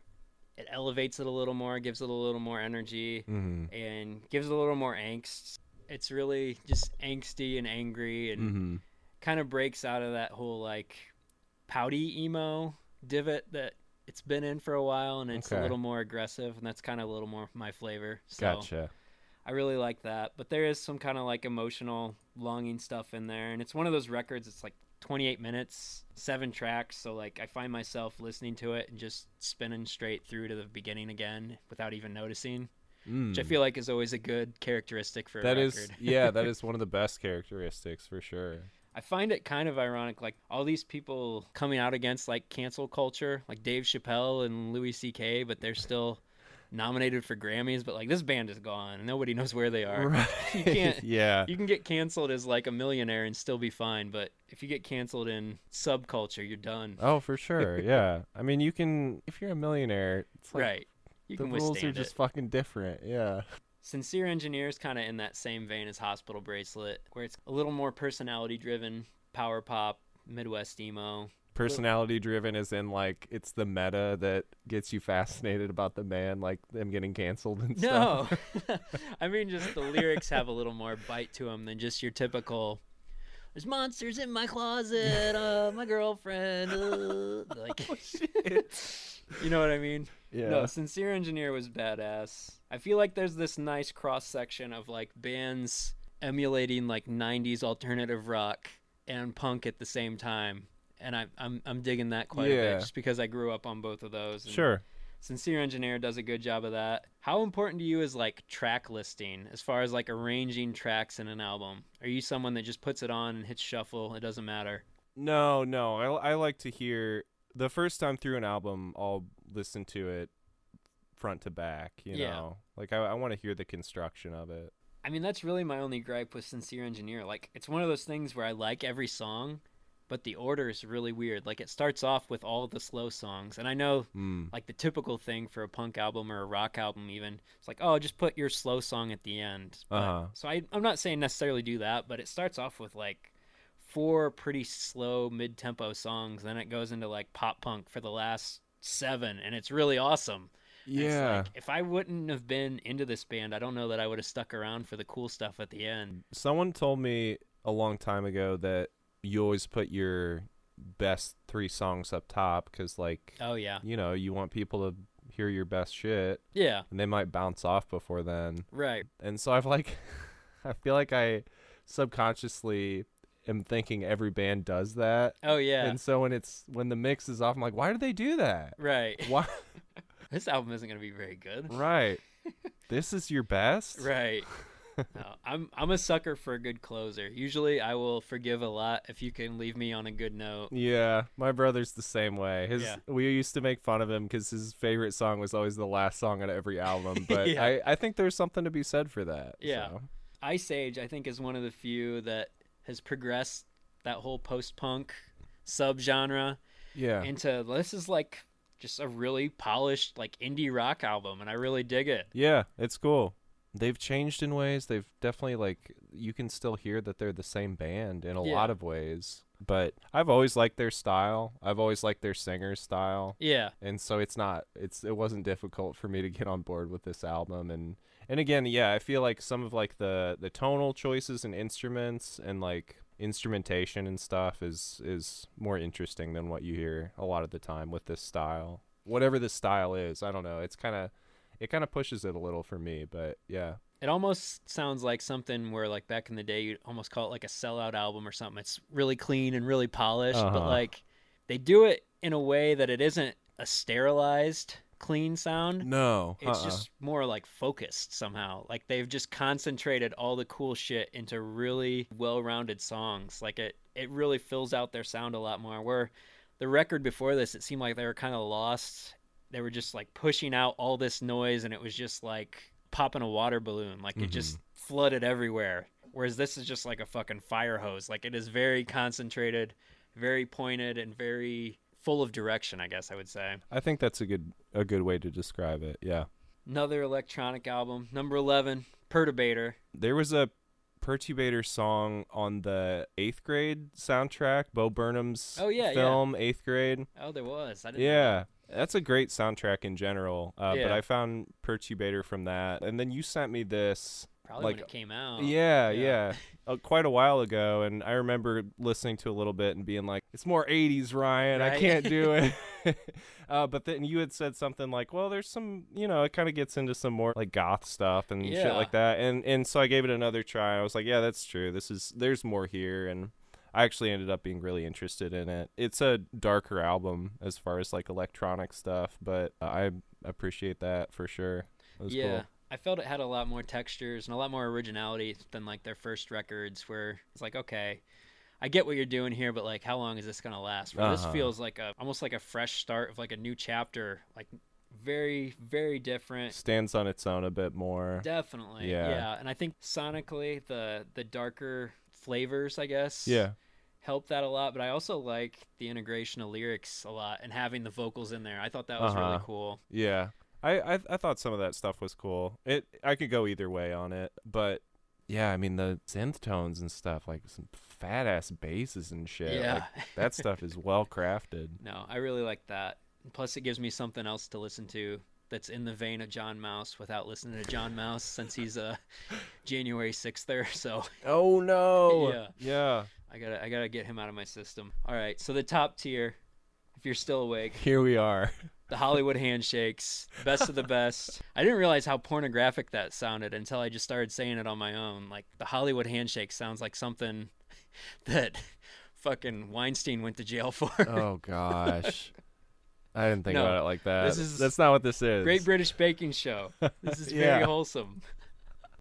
it elevates it a little more, gives it a little more energy, and gives it a little more angst. It's really just angsty and angry, and kind of breaks out of that whole like pouty emo divot that it's been in for a while, and it's a Okay. little more aggressive, and that's kind of a little more my flavor. So Gotcha. I really like that, but there is some kind of like emotional longing stuff in there, and it's one of those records. It's like 28 minutes, 7 tracks, so like I find myself listening to it and just spinning straight through to the beginning again without even noticing, which I feel like is always a good characteristic for a That record. is, yeah, that is one of the best characteristics for sure. I find it kind of ironic, like all these people coming out against like cancel culture, like Dave Chappelle and Louis C.K., but they're still nominated for Grammys. But like this band is gone, and nobody knows where they are. Right. You can't. Yeah. You can get canceled as like a millionaire and still be fine, but if you get canceled in subculture, you're done. Oh, for sure. Yeah. I mean, you can, if you're a millionaire, it's like Right. You the can rules withstand are just it. fucking different. Yeah. Sincere Engineers kind of in that same vein as Hospital Bracelet, where it's a little more personality driven, power pop, Midwest emo. Personality driven is in like it's the meta that gets you fascinated about the band, like them getting canceled and No, stuff. I mean just the lyrics have a little more bite to them than just your typical. There's monsters in my closet, my girlfriend. Like, Oh, shit. you know what I mean? Yeah. No, Sincere Engineer was badass. I feel like there's this nice cross section of like bands emulating like 90s alternative rock and punk at the same time. And I'm digging that quite a Yeah. bit just because I grew up on both of those. And Sure. Sincere Engineer does a good job of that. How important to you is like track listing as far as like arranging tracks in an album? Are you someone that just puts it on and hits shuffle? It doesn't matter. No. I like to hear the first time through an album. I'll listen to it front to back. You Yeah. know, like I want to hear the construction of it. I mean, that's really my only gripe with Sincere Engineer. Like, it's one of those things where I like every song, but the order is really weird. Like, it starts off with all the slow songs. And I know, like, the typical thing for a punk album or a rock album, even, it's like, oh, just put your slow song at the end. So I'm not saying necessarily do that, but it starts off with, like, 4 pretty slow mid-tempo songs. Then it goes into, like, pop punk for the last 7, and it's really awesome. Yeah. Like, if I wouldn't have been into this band, I don't know that I would have stuck around for the cool stuff at the end. Someone told me a long time ago that you always put your best 3 songs up top because, like, oh yeah, you know, you want people to hear your best shit. Yeah. And they might bounce off before then. Right. And so I've like, I feel like I subconsciously am thinking every band does that. Oh yeah. And so when the mix is off, I'm like, why do they do that? Right. Why? This album isn't gonna be very good. Right. This is your best? Right. No, I'm a sucker for a good closer. Usually I will forgive a lot if you can leave me on a good note. Yeah, my brother's the same way. We used to make fun of him because his favorite song was always the last song on every album. But Yeah. I think there's something to be said for that. Yeah. So. Ice Age, I think, is one of the few that has progressed that whole post-punk subgenre Yeah. into this is like just a really polished like indie rock album, and I really dig it. Yeah, it's cool. They've changed in ways. They've definitely, like, you can still hear that they're the same band in a lot of ways. But I've always liked their style. I've always liked their singer's style. Yeah. And so it wasn't difficult for me to get on board with this album. And again, yeah, I feel like some of like the tonal choices and instruments and like instrumentation and stuff is more interesting than what you hear a lot of the time with this style. Whatever this style is, I don't know. It kind of pushes it a little for me, but yeah. It almost sounds like something where, like, back in the day, you'd almost call it like a sellout album or something. It's really clean and really polished, but like they do it in a way that it isn't a sterilized clean sound. No. It's just more like focused somehow. Like they've just concentrated all the cool shit into really well-rounded songs. Like it really fills out their sound a lot more. Where the record before this, it seemed like they were kind of lost. They were just like pushing out all this noise, and it was just like popping a water balloon. Like it just flooded everywhere. Whereas this is just like a fucking fire hose. Like it is very concentrated, very pointed, and very full of direction, I guess I would say. I think that's a good way to describe it. Yeah. Another electronic album, number 11, Perturbator. There was a Perturbator song on the 8th grade soundtrack, Bo Burnham's film, 8th grade. Oh, there was. I didn't know that. That's a great soundtrack in general. But I found Perturbator from that. And then you sent me this. Probably like, when it came out. Yeah. Quite a while ago. And I remember listening to a little bit and being like, it's more 80s, Ryan. Right? I can't do it. But then you had said something like, well, there's some, it kind of gets into some more like goth stuff and shit like that. And so I gave it another try. I was like, yeah, that's true. There's more here. And I actually ended up being really interested in it. It's a darker album as far as like electronic stuff, but I appreciate that for sure. It was cool. I felt it had a lot more textures and a lot more originality than like their first records, where it's like, okay, I get what you're doing here, but like, how long is this gonna last? This feels like almost like a fresh start of like a new chapter, like very, very different. Stands on its own a bit more. Definitely, yeah. And I think sonically, the darker flavors, I guess, help that a lot. But I also like the integration of lyrics a lot and having the vocals in there. I thought that was really cool. Yeah. I thought some of that stuff was cool. I could go either way on it, but yeah, I mean the synth tones and stuff, like some fat ass basses and shit. Yeah, like, that stuff is well crafted. No, I really like that. Plus, it gives me something else to listen to that's in the vein of John Mouse without listening to John Mouse, since he's a January 6th-er. So. Oh no. Yeah. I gotta get him out of my system. All right, so the top tier, if you're still awake. Here we are. The Hollywood Handshakes, best of the best. I didn't realize how pornographic that sounded until I just started saying it on my own. Like, the Hollywood Handshake sounds like something that fucking Weinstein went to jail for. Oh, gosh. I didn't think No, about it like that. this is That's not what this is. Great British Baking Show. This is Yeah. very wholesome.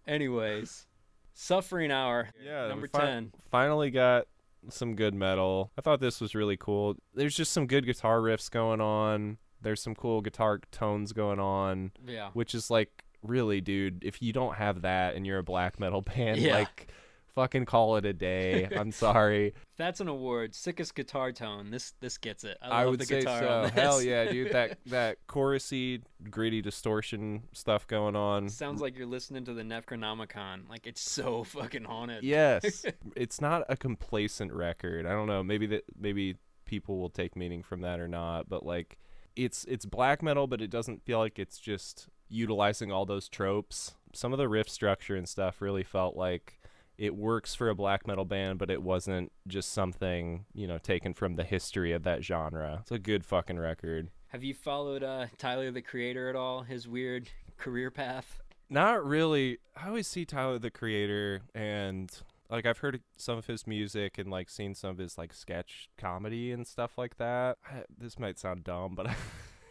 Anyways, Suffering Hour, Yeah, number we 10. finally got some good metal. I thought this was really cool. There's just some good guitar riffs going on. There's some cool guitar tones going on. Yeah. Which is like, really, dude, if you don't have that and you're a black metal band, Yeah. like, fucking call it a day. I'm sorry. If that's an award, sickest guitar tone. This gets it. I love would the say guitar so. on this. Hell yeah, dude. That chorusy, gritty distortion stuff going on. Sounds like you're listening to the Necronomicon. Like, it's so fucking haunted. Yes. It's not a complacent record. I don't know. Maybe people will take meaning from that or not, but like it's black metal, but it doesn't feel like it's just utilizing all those tropes. Some of the riff structure and stuff really felt like it works for a black metal band, but it wasn't just something, taken from the history of that genre. It's a good fucking record. Have you followed Tyler, the Creator, at all? His weird career path? Not really. I always see Tyler, the Creator, and like I've heard some of his music and like seen some of his like sketch comedy and stuff like that. This might sound dumb, but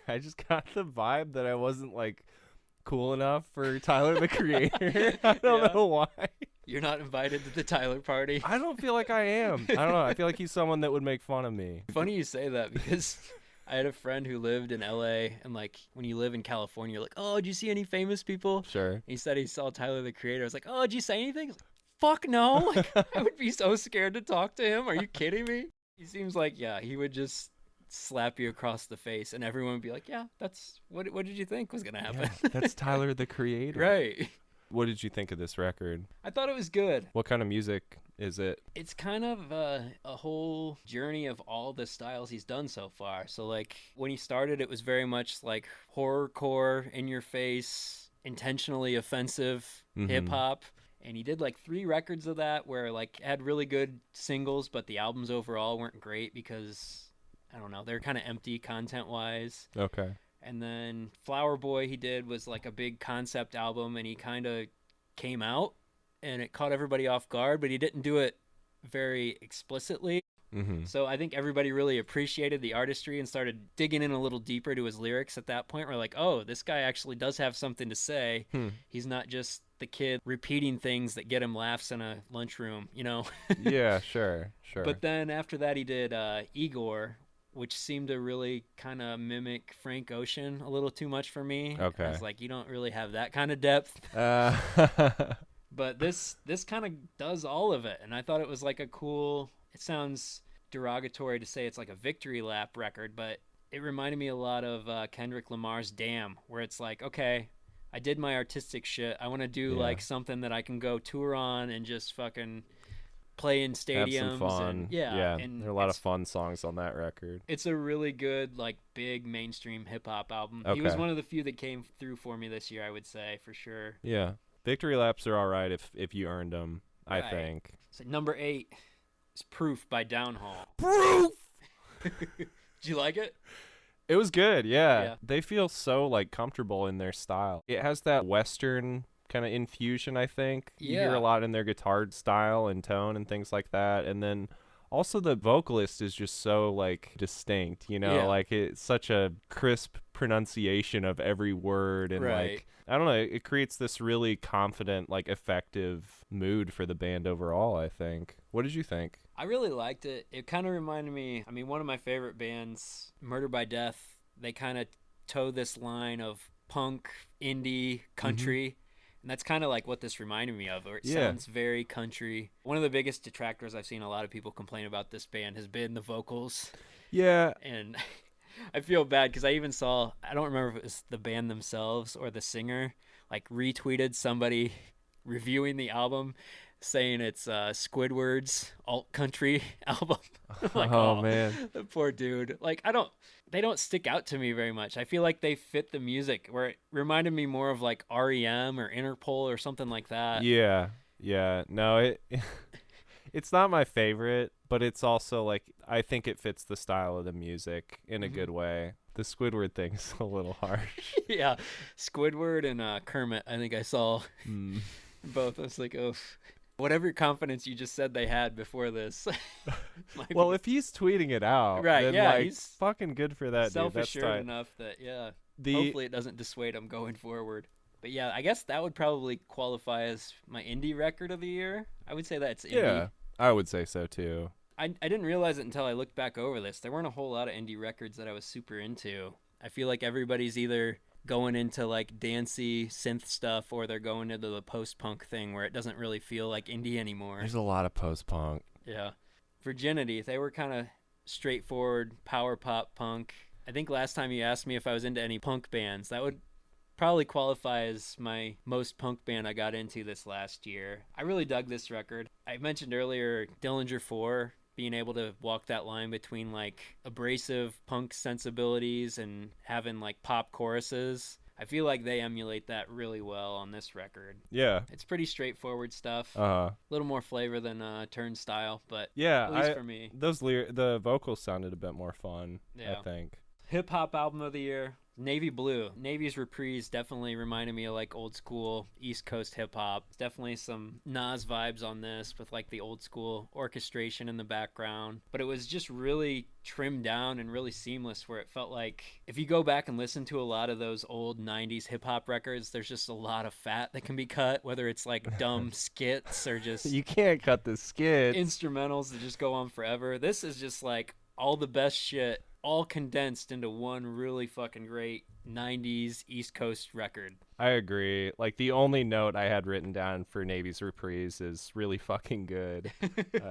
I just got the vibe that I wasn't like cool enough for Tyler, the Creator. I don't know why. You're not invited to the Tyler party. I don't feel like I am. I don't know. I feel like he's someone that would make fun of me. Funny you say that because I had a friend who lived in LA, and like when you live in California, you're like, oh, did you see any famous people? Sure. And he said he saw Tyler, the Creator. I was like, oh, did you say anything? He's like, fuck no. Like, I would be so scared to talk to him. Are you kidding me? He seems like, he would just slap you across the face and everyone would be like, yeah, that's what did you think was gonna happen? Yeah, that's Tyler, the Creator. Right. What did you think of this record? I thought it was good. What kind of music is it? It's kind of a whole journey of all the styles he's done so far. So like when he started, it was very much like horrorcore, in your face, intentionally offensive hip hop. And he did like 3 records of that where like had really good singles, but the albums overall weren't great because I don't know, they're kind of empty content wise. Okay. And then Flower Boy he did was like a big concept album, and he kind of came out and it caught everybody off guard, but he didn't do it very explicitly. Mm-hmm. So I think everybody really appreciated the artistry and started digging in a little deeper to his lyrics at that point. We're like, oh, this guy actually does have something to say. He's not just the kid repeating things that get him laughs in a lunchroom, Yeah, sure. But then after that he did Igor, which seemed to really kind of mimic Frank Ocean a little too much for me. Okay. I was like, you don't really have that kind of depth. But this kind of does all of it. And I thought it was like a cool, it sounds derogatory to say it's like a victory lap record, but it reminded me a lot of Kendrick Lamar's Damn, where it's like, okay, I did my artistic shit. I want to do like something that I can go tour on and just fucking play in stadiums. Have some fun. And, and there are a lot of fun songs on that record. It's a really good, like, big mainstream hip-hop album. Okay. He was one of the few that came through for me this year, I would say, for sure. Yeah. Victory laps are all right if you earned them, I think. So number 8 is Proof by Downhaul. Proof! Did you like it? It was good, yeah. They feel so, like, comfortable in their style. It has that Western kind of infusion, I think. You hear a lot in their guitar style and tone and things like that. And then also the vocalist is just so like distinct, like it's such a crisp pronunciation of every word, and like I don't know, it creates this really confident, like effective mood for the band overall, I think. What did you think? I really liked it. It kind of reminded me, I mean, one of my favorite bands, Murder by Death, they kind of toe this line of punk, indie, country. And that's kind of like what this reminded me of, or it sounds very country. One of the biggest detractors I've seen a lot of people complain about this band has been the vocals. Yeah. And I feel bad because I even saw, I don't remember if it was the band themselves or the singer, like retweeted somebody reviewing the album saying it's Squidward's alt country album. Like, oh man, the poor dude. Like, they don't stick out to me very much. I feel like they fit the music, where it reminded me more of like REM or Interpol or something like that. Yeah. No, it's not my favorite, but it's also like I think it fits the style of the music in a good way. The Squidward thing's a little harsh. Yeah, Squidward and Kermit. I think I saw both. I was like, oh. Whatever confidence you just said they had before this. Well, if he's tweeting it out, right, then yeah, like he's fucking good for that dude. That's self-assured tight. enough that, yeah, The hopefully it doesn't dissuade him going forward. But yeah, I guess that would probably qualify as my indie record of the year. I would say that's indie. Yeah, I would say so too. I didn't realize it until I looked back over this. There weren't a whole lot of indie records that I was super into. I feel like everybody's either going into like dancey synth stuff or they're going into the post-punk thing where it doesn't really feel like indie anymore. There's a lot of post-punk. Yeah. Virginity, they were kind of straightforward power pop punk. I think last time you asked me if I was into any punk bands, that would probably qualify as my most punk band I got into this last year. I really dug this record. I mentioned earlier Dillinger 4, being able to walk that line between like abrasive punk sensibilities and having like pop choruses. I feel like they emulate that really well on this record. Yeah. It's pretty straightforward stuff. A little more flavor than Turnstile, but yeah, at least for me. The vocals sounded a bit more fun, yeah. I think. Hip hop album of the year, Navy Blue. Navy's Reprise definitely reminded me of like old school East Coast hip hop. Definitely some Nas vibes on this with like the old school orchestration in the background. But it was just really trimmed down and really seamless, where it felt like if you go back and listen to a lot of those old 90s hip hop records, there's just a lot of fat that can be cut, whether it's like dumb skits or just you can't cut the skits. Instrumentals that just go on forever. This is just like all the best shit all condensed into one really fucking great 90s East Coast record. I agree. Like, the only note I had written down for Navy's Reprise is really fucking good.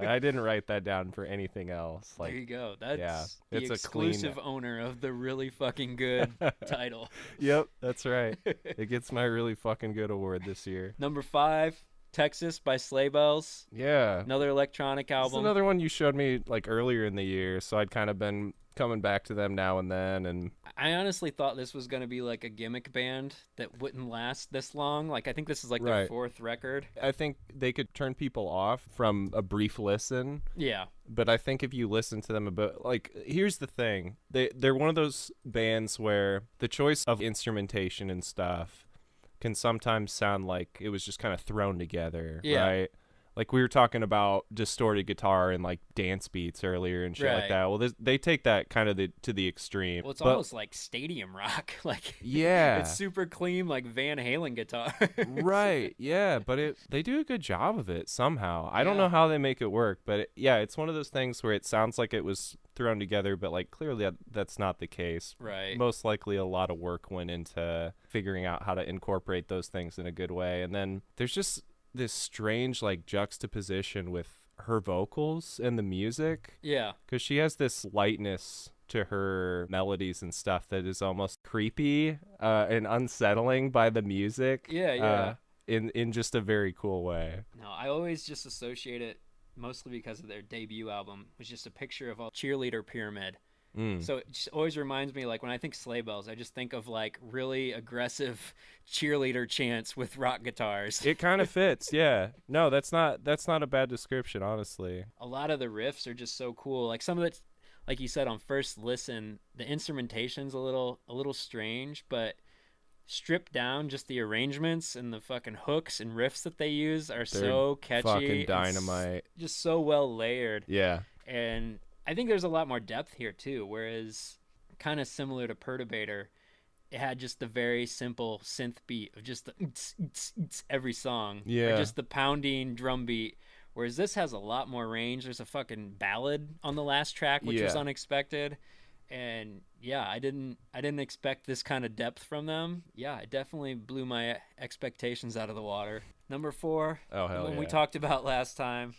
I didn't write that down for anything else. Like, there you go. That's yeah, the it's exclusive a clean owner of the really fucking good title. Yep, that's right. It gets my really fucking good award this year. Number 5, Texas by Sleigh Bells. Yeah. Another electronic album. It's another one you showed me like earlier in the year, so I'd kind of been coming back to them now and then. And I honestly thought this was going to be like a gimmick band that wouldn't last this long. Like, I think this is like their 4th record. I think they could turn people off from a brief listen. Yeah. But I think if you listen to them a bit, like, here's the thing. They're one of those bands where the choice of instrumentation and stuff can sometimes sound like it was just kind of thrown together, right? Like, we were talking about distorted guitar and like dance beats earlier and shit like that. Well, they take that kind of to the extreme. Well, it's almost like stadium rock. Like, yeah, it's super clean, like Van Halen guitar. Right. Yeah, but they do a good job of it somehow. I don't know how they make it work, but it's one of those things where it sounds like it was thrown together, but like clearly that's not the case. Right. Most likely a lot of work went into figuring out how to incorporate those things in a good way. And then there's just this strange like juxtaposition with her vocals and the music. Yeah. Because she has this lightness to her melodies and stuff that is almost creepy and unsettling by the music. Yeah. In just a very cool way. No, I always just associate it mostly because of their debut album, was just a picture of a cheerleader pyramid. So it just always reminds me, like, when I think Sleigh Bells, I just think of like really aggressive cheerleader chants with rock guitars. It kind of fits, yeah. No, that's not a bad description, honestly. A lot of the riffs are just so cool. Like, some of it's, like you said, on first listen, the instrumentation's a little strange, but stripped down, just the arrangements and the fucking hooks and riffs that they use are so catchy. Fucking dynamite. Just so well layered. Yeah. And I think there's a lot more depth here too, whereas kind of similar to Perturbator, it had just the very simple synth beat of just the every song. Yeah. Or just the pounding drum beat. Whereas this has a lot more range. There's a fucking ballad on the last track, which was unexpected. And yeah, I didn't expect this kind of depth from them. Yeah, it definitely blew my expectations out of the water. Number 4, oh hell one yeah, we talked about last time,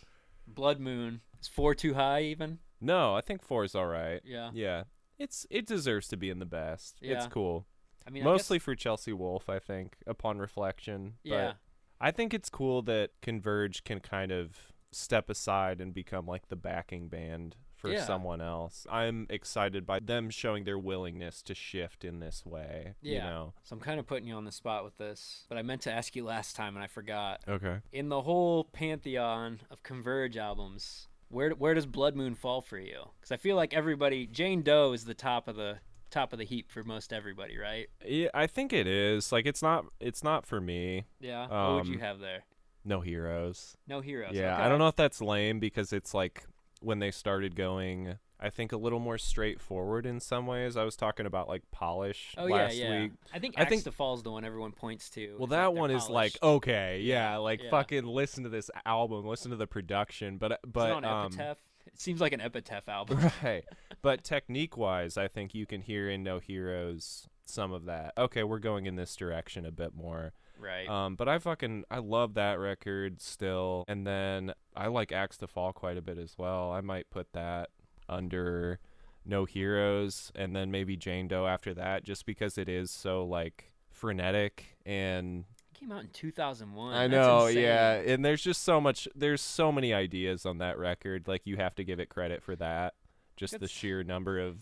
Blood Moon. Is 4 too high even? No, I think 4 is all right. Yeah. It deserves to be in the best. Yeah. It's cool. I mean, mostly for Chelsea Wolfe, I think, upon reflection. Yeah. But I think it's cool that Converge can kind of step aside and become like the backing band for someone else. I'm excited by them showing their willingness to shift in this way. Yeah. You know? So I'm kind of putting you on the spot with this, but I meant to ask you last time and I forgot. Okay. In the whole pantheon of Converge albums, where does Blood Moon fall for you? Because I feel like everybody, Jane Doe is the top of the heap for most everybody, right? Yeah, I think it is. Like, it's not for me. Yeah. What would you have there? No Heroes. No Heroes. Yeah, Okay. I don't know if that's lame because it's like when they started going, I think a little more straightforward in some ways. I was talking about like Polish Oh yeah, last yeah. week. I think I Axe think to Fall's the one everyone points to. well, Is like that their one is like polished. okay, Yeah, like yeah. fucking listen to this album, listen to the production, but Is it on Epitaph? It seems like an Epitaph album. right. But technique wise, I think you can hear in No Heroes some of that. Okay, we're going in this direction a bit more. Right. But I love that record still, and then I like Axe to Fall quite a bit as well. I might put that under No Heroes, and then maybe Jane Doe after that, just because it is so like frenetic and. It came out in 2001. I That's know, insane. yeah, and there's just so much. There's so many ideas on that record. Like you have to give it credit for that. Just the sheer number of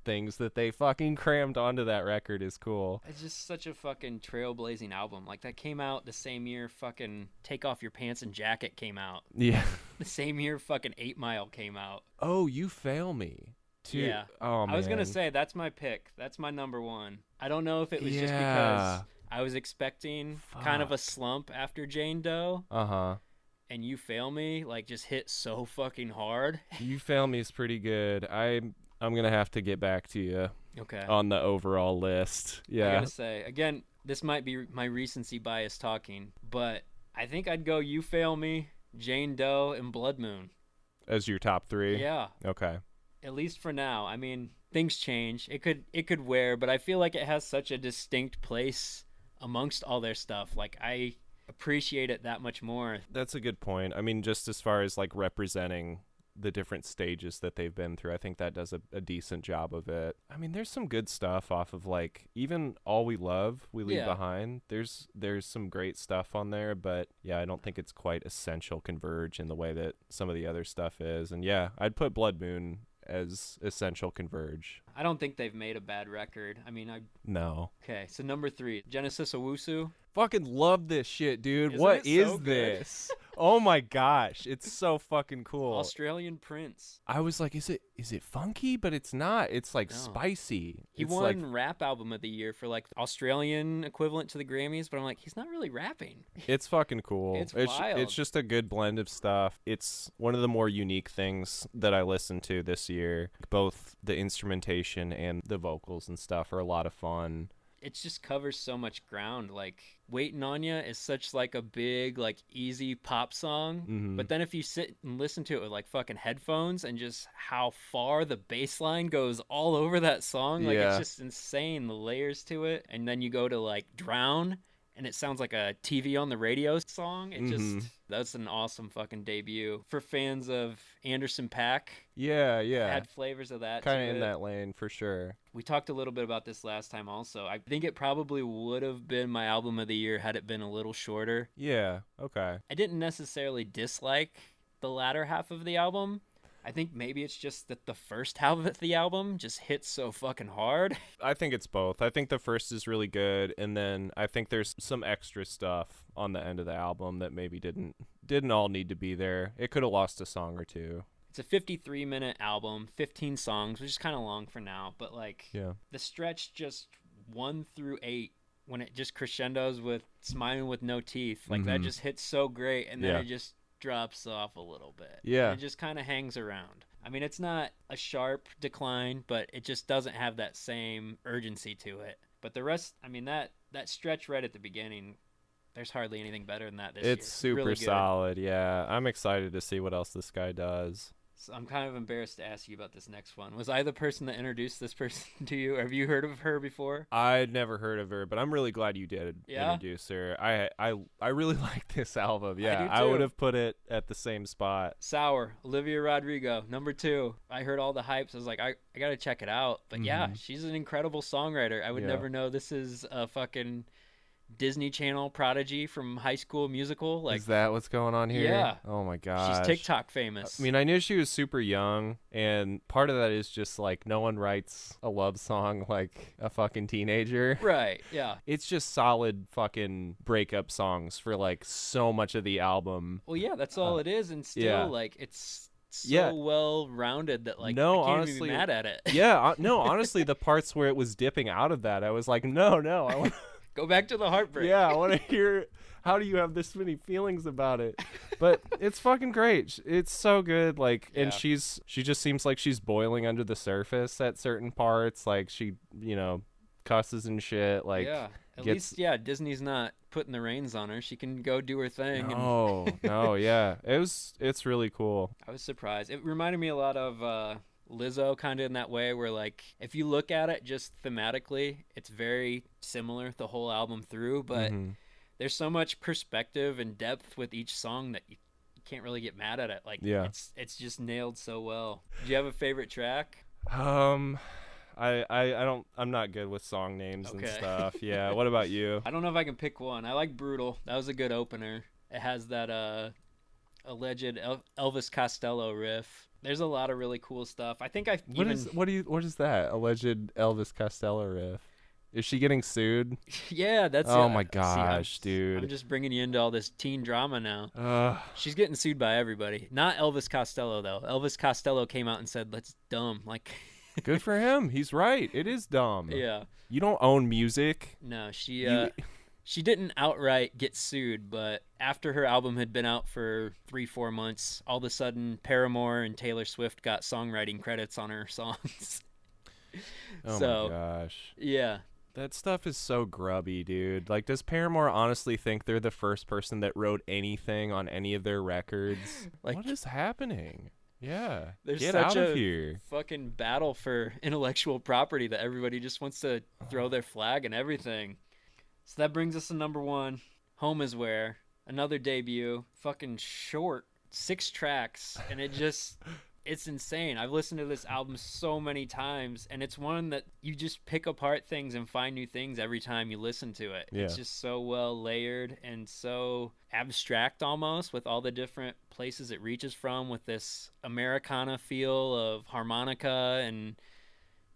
things that they fucking crammed onto that record is cool. It's just such a fucking trailblazing album. Like that came out the same year fucking Take Off Your Pants and Jacket came out. Yeah. The same year fucking 8 Mile came out. Oh, You Fail Me. Yeah. Oh, man. I was going to say that's my pick. That's my number one. I don't know if it was just because Yeah. I was expecting kind of a slump after Jane Doe. Uh-huh. And You Fail Me like just hit so fucking hard. You Fail Me is pretty good. I'm going to have to get back to you Okay. on the overall list. Yeah. I gotta say, again, this might be my recency bias talking, but I think I'd go You Fail Me, Jane Doe, and Blood Moon. As your top 3? Yeah. Okay. At least for now. I mean, things change. It could wear, but I feel like it has such a distinct place amongst all their stuff. Like I appreciate it that much more. That's a good point. I mean, just as far as like representing the different stages that they've been through, I think that does a decent job of it. I mean, there's some good stuff off of like even All We Love, We Leave Behind. There's some great stuff on there, but yeah, I don't think it's quite Essential Converge in the way that some of the other stuff is. And yeah, I'd put Blood Moon as Essential Converge. I don't think they've made a bad record. I mean, No. Okay, so number 3, Genesis Owusu. Fucking love this shit, dude. Isn't What it is so good? this? Oh my gosh, it's so fucking cool. Australian Prince. I was like, is it funky? But it's not. It's like No. spicy. He it's won like, Rap Album of the Year for like Australian equivalent to the Grammys, but I'm like, he's not really rapping. it's fucking cool. It's wild. It's just a good blend of stuff. It's one of the more unique things that I listened to this year. Both the instrumentation and the vocals and stuff are a lot of fun. It just covers so much ground. Like Waiting on Ya is such like a big, like easy pop song. Mhm. But then if you sit and listen to it with like fucking headphones and just how far the bass line goes all over that song, like Yeah. it's just insane, the layers to it. And then you go to like Drown and it sounds like a TV on the radio song. It Mhm. just, that's an awesome fucking debut. For fans of Anderson .Paak, Yeah. add flavors of that Kind to of in it. that lane for sure. We talked a little bit about this last time also. I think it probably would have been my album of the year had it been a little shorter. Yeah. Okay. I didn't necessarily dislike the latter half of the album. I think maybe it's just that the first half of the album just hits so fucking hard. I think it's both. I think the first is really good, and then I think there's some extra stuff on the end of the album that maybe didn't all need to be there. It could have lost a song or two. It's a 53-minute album, 15 songs, which is kind of long for now, but like Yeah. the stretch just 1 through 8 when it just crescendos with Smiling with No Teeth, like that Mhm. just hits so great, and then Yeah. it just drops off a little bit. Yeah. And it just kind of hangs around. I mean, it's not a sharp decline, but it just doesn't have that same urgency to it. But the rest, I mean, that stretch right at the beginning, there's hardly anything better than that this year. It's super Really good. solid. Yeah. I'm excited to see what else this guy does. So I'm kind of embarrassed to ask you about this next one. Was I the person that introduced this person to you? Have you heard of her before? I'd never heard of her, but I'm really glad you did Yeah? introduce her. I really like this album. Yeah, do I would too. have put it at the same spot. Sour, Olivia Rodrigo, number 2. I heard all the hypes. I was like, I got to check it out. But yeah, Mhm. she's an incredible songwriter. I would Yeah. never know this is a fucking Disney Channel prodigy from High School Musical. Like, Is that what's going on here? Yeah. Oh my gosh. she's TikTok famous. I mean, I knew she was super young, and part of that is just like no one writes a love song like a fucking teenager. right, yeah. It's just solid fucking breakup songs for like so much of the album. Well, yeah, that's all it is. And still, yeah. like, it's so Yeah. well rounded that, like, No, I can't even honestly- be mad at it. Yeah, no, honestly, the parts where it was dipping out of that, I was like, no, I want Go back to the heartbreak. Yeah, I want to hear, how do you have this many feelings about it? But it's fucking great. It's so good. Like, and she just seems like she's boiling under the surface at certain parts. Like, she, cusses and shit. Like, yeah. At gets... least, Disney's not putting the reins on her. She can go do her thing. No, yeah. It's really cool. I was surprised. It reminded me a lot of Lizzo, kind of in that way, where like if you look at it just thematically, it's very similar the whole album through, but there's so much perspective and depth with each song that you can't really get mad at it. Like, it's just nailed so well. Do you have a favorite track? I'm not good with song names and stuff. Yeah. What about you? I don't know if I can pick one. I like Brutal. That was a good opener. It has that alleged Elvis Costello riff. There's a lot of really cool stuff. I think what is that alleged Elvis Costello riff? Is she getting sued? Yeah, that's Oh my gosh, dude. I'm just bringing you into all this teen drama now. She's getting sued by everybody. Not Elvis Costello though. Elvis Costello came out and said that's dumb. Like, good for him. He's right. It is dumb. Yeah. You don't own music. No, she didn't outright get sued, but after her album had been out for 3-4 months, all of a sudden Paramore and Taylor Swift got songwriting credits on her songs. Oh my gosh. Yeah. That stuff is so grubby, dude. Like, does Paramore honestly think they're the first person that wrote anything on any of their records? Like, what is happening? Yeah. There's Get such out of a here. fucking battle for intellectual property that everybody just wants to throw their flag and everything. So that brings us to number 1. Home Is Where. Another debut. Fucking short. 6 tracks. And it's insane. I've listened to this album so many times, and it's one that you just pick apart things and find new things every time you listen to it. Yeah. It's just so well layered and so abstract almost, with all the different places it reaches from, with this Americana feel of harmonica and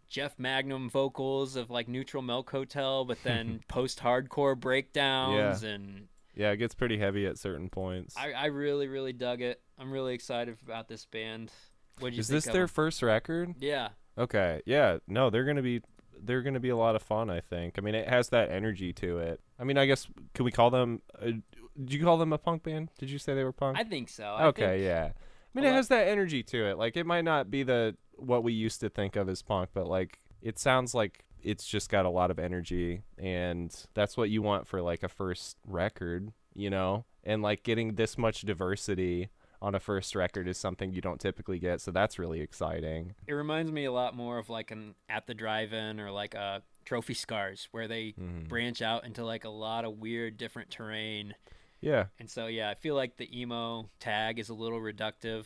Jeff Magnum vocals of like Neutral Milk Hotel, but then post-hardcore breakdowns. And yeah, it gets pretty heavy at certain points. I really, really dug it. I'm really excited about this band. Is this their first record? Yeah. Okay. Yeah. No, they're gonna be a lot of fun, I think. I mean, it has that energy to it. I mean, I guess, can we call them? Did you call them a punk band? Did you say they were punk? I think so. Okay. Yeah. I mean, it has that energy to it. Like, it might not be what we used to think of as punk, but like, it sounds like it's just got a lot of energy, and that's what you want for like a first record, and like getting this much diversity on a first record is something you don't typically get, so that's really exciting. It reminds me a lot more of like an At the Drive-In or like a Trophy Scars, where they branch out into like a lot of weird different terrain. Yeah. And so I feel like the emo tag is a little reductive,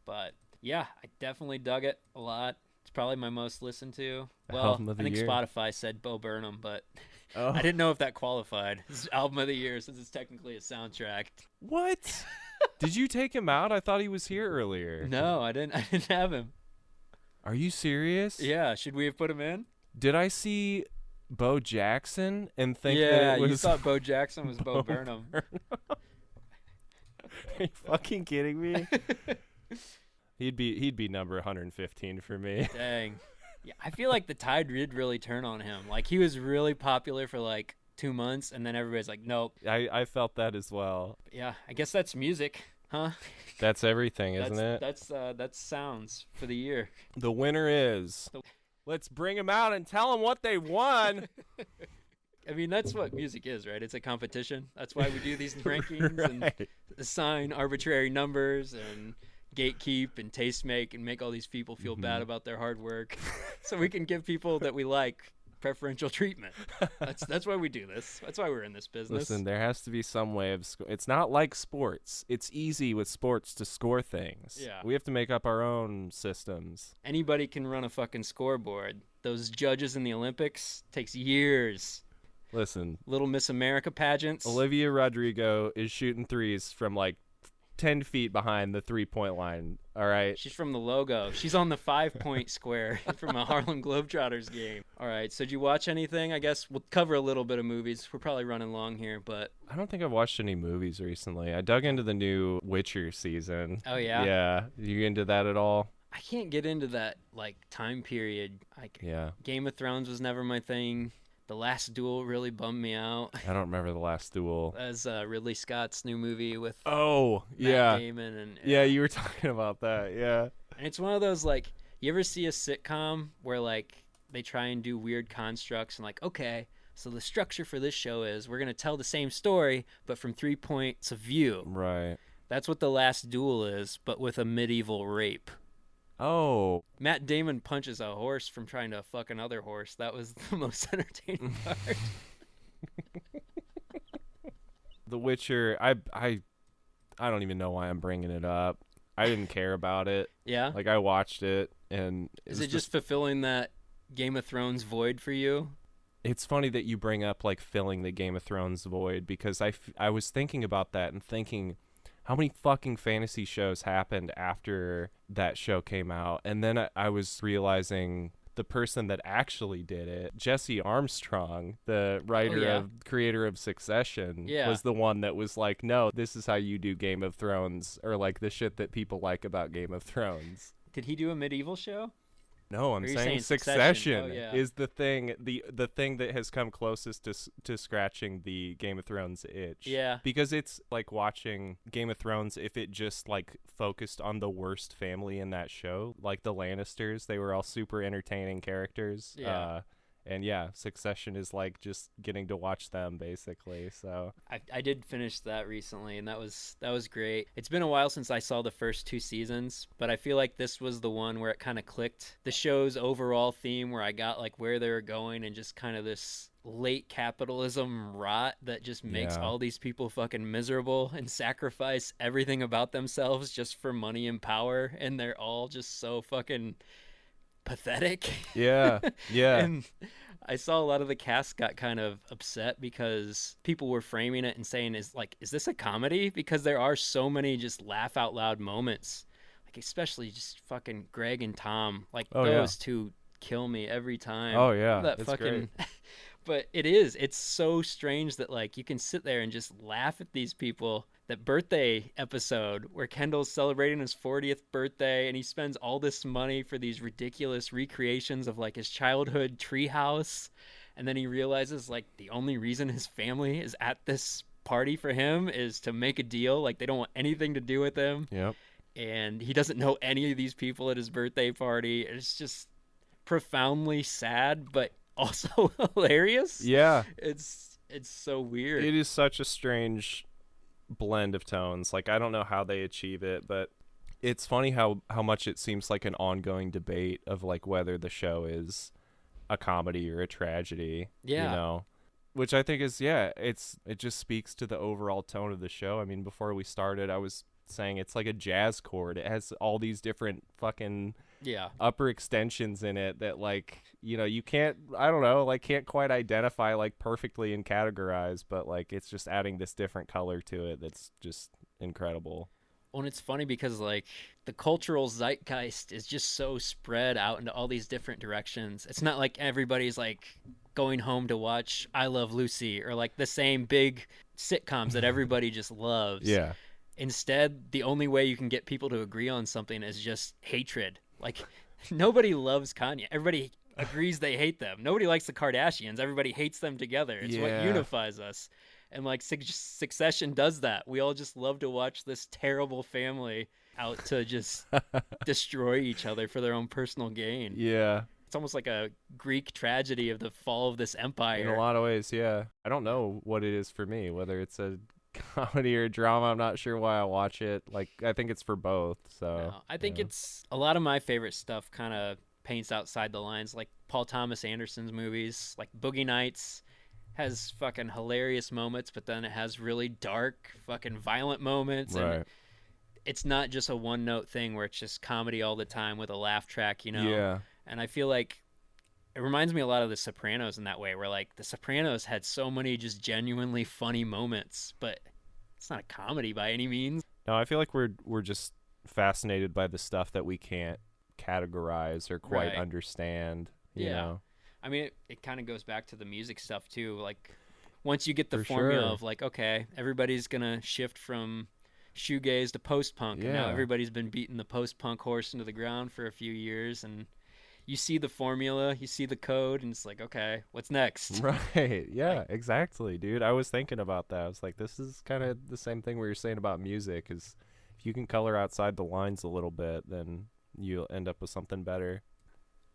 but yeah, I definitely dug it a lot. It's probably my most listened to. Well, I think Spotify said Bo Burnham, but I didn't know if that qualified. This is album of the year since it's technically a soundtrack. What? Did you take him out? I thought he was here earlier. No, I didn't have him. Are you serious? Yeah, should we have put him in? Did I see Bo Jackson and think that it was... you thought Bo Jackson was Bo Burnham. Are you fucking kidding me? He'd be number 115 for me. Dang. Yeah, I feel like the tide did really turn on him. Like, he was really popular for like 2 months, and then everybody's like, nope. I felt that as well. Yeah, I guess that's music, huh? That's everything, isn't it? That's sounds for the year. The winner is... Let's bring them out and tell them what they won. I mean, that's what music is, right? It's a competition. That's why we do these rankings and assign arbitrary numbers and gatekeep and taste make all these people feel bad about their hard work, so we can give people that we like preferential treatment. That's why we do this. That's why we're in this business. Listen, there has to be some way of it's not like sports. It's easy with sports to score things. Yeah. We have to make up our own systems. Anybody can run a fucking scoreboard. Those judges in the Olympics takes years. Listen, Little Miss America pageants. Olivia Rodrigo is shooting threes from like 10 feet behind the 3-point line. All right. She's from the logo. She's on the 5-point square from a Harlem Globetrotters game. All right. So did you watch anything? I guess we'll cover a little bit of movies. We're probably running long here, but I don't think I've watched any movies recently. I dug into the new Witcher season. Oh yeah. Yeah. You into that at all? I can't get into that like time period. Game of Thrones was never my thing. The Last Duel really bummed me out. I don't remember The Last Duel. As Ridley Scott's new movie with Oh, Matt yeah. Damon and Yeah, you were talking about that. Yeah. And it's one of those, like, you ever see a sitcom where, like, they try and do weird constructs and, like, okay, so the structure for this show is we're going to tell the same story, but from 3 points of view. Right. That's what The Last Duel is, but with a medieval rape. Oh. Matt Damon punches a horse from trying to fuck another horse. That was the most entertaining part. The Witcher, I don't even know why I'm bringing it up. I didn't care about it. Yeah? Like, I watched it, and Is it just fulfilling that Game of Thrones void for you? It's funny that you bring up, like, filling the Game of Thrones void, because I was thinking about that and thinking, how many fucking fantasy shows happened after that show came out? And then I was realizing the person that actually did it, Jesse Armstrong, the writer creator of Succession, was the one that was like, no, this is how you do Game of Thrones, or like the shit that people like about Game of Thrones. Did he do a medieval show? No, I'm saying Succession is the thing, the thing that has come closest to scratching the Game of Thrones itch. Yeah. Because it's like watching Game of Thrones if it just like focused on the worst family in that show, like the Lannisters. They were all super entertaining characters. Yeah. And yeah, Succession is like just getting to watch them basically. So I did finish that recently, and that was great. It's been a while since I saw the first 2 seasons, but I feel like this was the one where it kind of clicked. The show's overall theme, where I got like where they were going, and just kind of this late capitalism rot that just makes all these people fucking miserable and sacrifice everything about themselves just for money and power, and they're all just so fucking pathetic. Yeah. And I saw a lot of the cast got kind of upset because people were framing it and saying, is this a comedy? Because there are so many just laugh out loud moments, like especially just fucking Greg and Tom, like those two kill me every time. Oh yeah, that it's fucking great. But it's so strange that like you can sit there and just laugh at these people. That birthday episode where Kendall's celebrating his 40th birthday and he spends all this money for these ridiculous recreations of like his childhood treehouse, and then he realizes like the only reason his family is at this party for him is to make a deal, like they don't want anything to do with him. Yep. And he doesn't know any of these people at his birthday party. It's just profoundly sad but also hilarious. Yeah. It's so weird. It is such a strange blend of tones. Like, I don't know how they achieve it, but it's funny how much it seems like an ongoing debate of like whether the show is a comedy or a tragedy. Yeah. You know? Which I think is, it just speaks to the overall tone of the show. I mean, before we started, I was saying it's like a jazz chord. It has all these different fucking upper extensions in it that, like, you know, you can't quite identify like perfectly and categorize, but like it's just adding this different color to it that's just incredible. Well, and it's funny because like the cultural zeitgeist is just so spread out into all these different directions. It's not like everybody's like going home to watch I Love Lucy or like the same big sitcoms that everybody just loves. Yeah. Instead, the only way you can get people to agree on something is just hatred. Like, nobody loves Kanye. Everybody agrees they hate them. Nobody likes the Kardashians. Everybody hates them together. It's what unifies us. And, like, Succession does that. We all just love to watch this terrible family out to just destroy each other for their own personal gain. Yeah. It's almost like a Greek tragedy of the fall of this empire. In a lot of ways, yeah. I don't know what it is for me, whether it's a comedy or drama. I'm not sure why I watch it. Like, I think it's for both. So no, I think it's a lot of my favorite stuff kind of paints outside the lines, like Paul Thomas Anderson's movies, like Boogie Nights has fucking hilarious moments, but then it has really dark fucking violent moments. Right. And it's not just a one note thing where it's just comedy all the time with a laugh track, you know? Yeah. And I feel like it reminds me a lot of The Sopranos in that way, where like The Sopranos had so many just genuinely funny moments, but it's not a comedy by any means. No, I feel like we're just fascinated by the stuff that we can't categorize or quite understand. You know? I mean, it kind of goes back to the music stuff too. Like, once you get the formula of like, okay, everybody's gonna shift from shoegaze to post-punk, and now everybody's been beating the post-punk horse into the ground for a few years, and you see the formula, you see the code, and it's like, okay, what's next? Right. Yeah, exactly, dude. I was thinking about that. I was like, this is kind of the same thing we were saying about music, is if you can color outside the lines a little bit, then you'll end up with something better.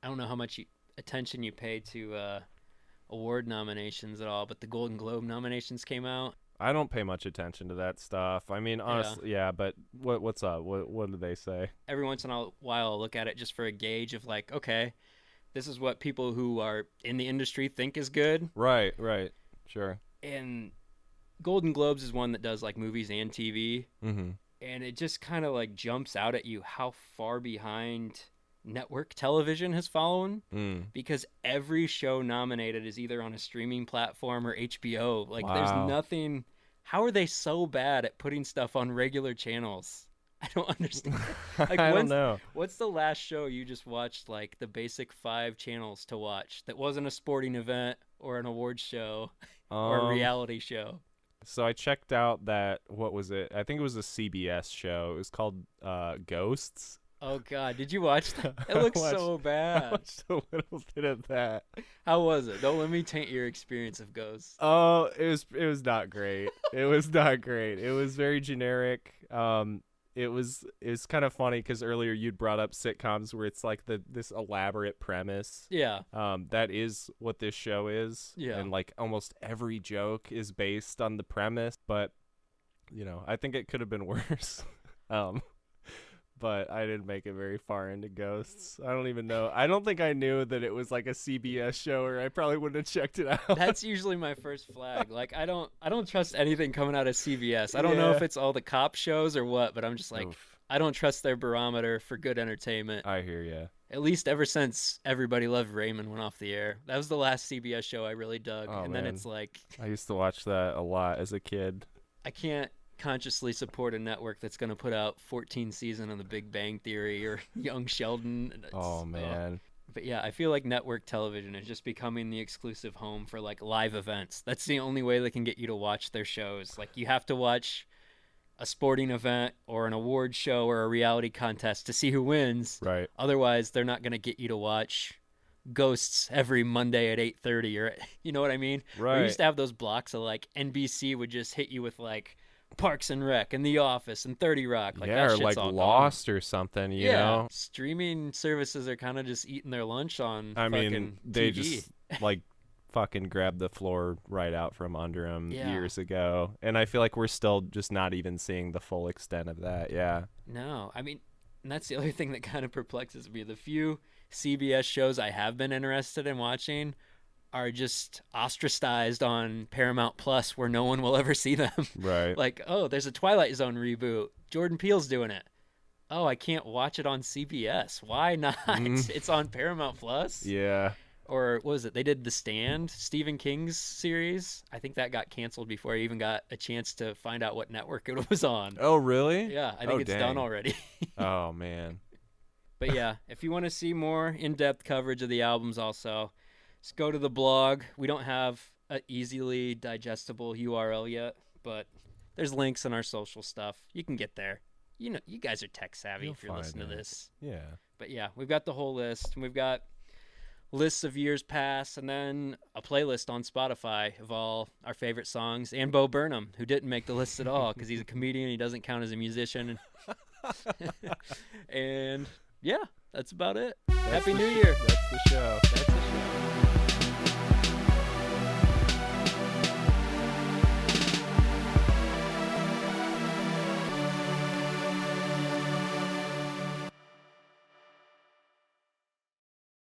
I don't know how much attention you pay to award nominations at all, but the Golden Globe nominations came out. I don't pay much attention to that stuff. I mean, honestly, yeah, but what's up? What do they say? Every once in a while, I'll look at it just for a gauge of like, okay, this is what people who are in the industry think is good. Right, sure. And Golden Globes is one that does like movies and TV. Mm-hmm. And it just kind of like jumps out at you how far behind network television has fallen, because every show nominated is either on a streaming platform or HBO. Like, wow. There's nothing. How are they so bad at putting stuff on regular channels? I don't understand. Like, I don't know. What's the last show you just watched, like the basic 5 channels to watch that wasn't a sporting event or an awards show or a reality show? So I checked out that, what was it? I think it was a CBS show. It was called Ghosts. Oh, God. Did you watch that? It looks so bad. I watched a little bit of that. How was it? Don't let me taint your experience of Ghosts. Oh, it was not great. It was not great. It was very generic. It was kind of funny because earlier you'd brought up sitcoms where it's like this elaborate premise. Yeah. That is what this show is. Yeah. And like almost every joke is based on the premise, but I think it could have been worse. But I didn't make it very far into Ghosts. I don't even know. I don't think I knew that it was like a CBS show, or I probably wouldn't have checked it out. That's usually my first flag. Like, I don't trust anything coming out of CBS. I don't know if it's all the cop shows or what, but I'm just like, oof. I don't trust their barometer for good entertainment. I hear ya. At least ever since Everybody Loved Raymond went off the air. That was the last CBS show I really dug. Oh, and man. Then it's like, I used to watch that a lot as a kid. I can't consciously support a network that's going to put out 14 seasons of The Big Bang Theory or Young Sheldon. Oh, man. But yeah, I feel like network television is just becoming the exclusive home for like live events. That's the only way they can get you to watch their shows. Like, you have to watch a sporting event or an award show or a reality contest to see who wins. Right. Otherwise, they're not going to get you to watch Ghosts every Monday at 8:30, or you know what I mean? Right. We used to have those blocks of like NBC would just hit you with like Parks and Rec and The Office and 30 Rock. Like, yeah, that or shit's like all Lost gone. or something, you know? Streaming services are kind of just eating their lunch on I fucking mean, they TV. just like fucking grabbed the floor right out from under them years ago. And I feel like we're still just not even seeing the full extent of that. Yeah. No, I mean, and that's the other thing that kind of perplexes me. The few CBS shows I have been interested in watching are just ostracized on Paramount Plus, where no one will ever see them. Right. Like, oh, there's a Twilight Zone reboot. Jordan Peele's doing it. Oh, I can't watch it on CBS. Why not? It's on Paramount Plus. Yeah. Or what was it? They did The Stand, Stephen King's series. I think that got canceled before I even got a chance to find out what network it was on. Oh, really? Yeah, I think it's done already. Oh, man. But yeah, if you want to see more in-depth coverage of the albums also, just go to the blog. We don't have an easily digestible URL yet, but there's links in our social stuff. You can get there. You know, you guys are tech savvy if you're listening to this. Yeah. But yeah, we've got the whole list. We've got lists of years past, and then a playlist on Spotify of all our favorite songs, and Bo Burnham, who didn't make the list at all because he's a comedian. He doesn't count as a musician. And yeah, that's about it. Happy New Year. That's the show. That's the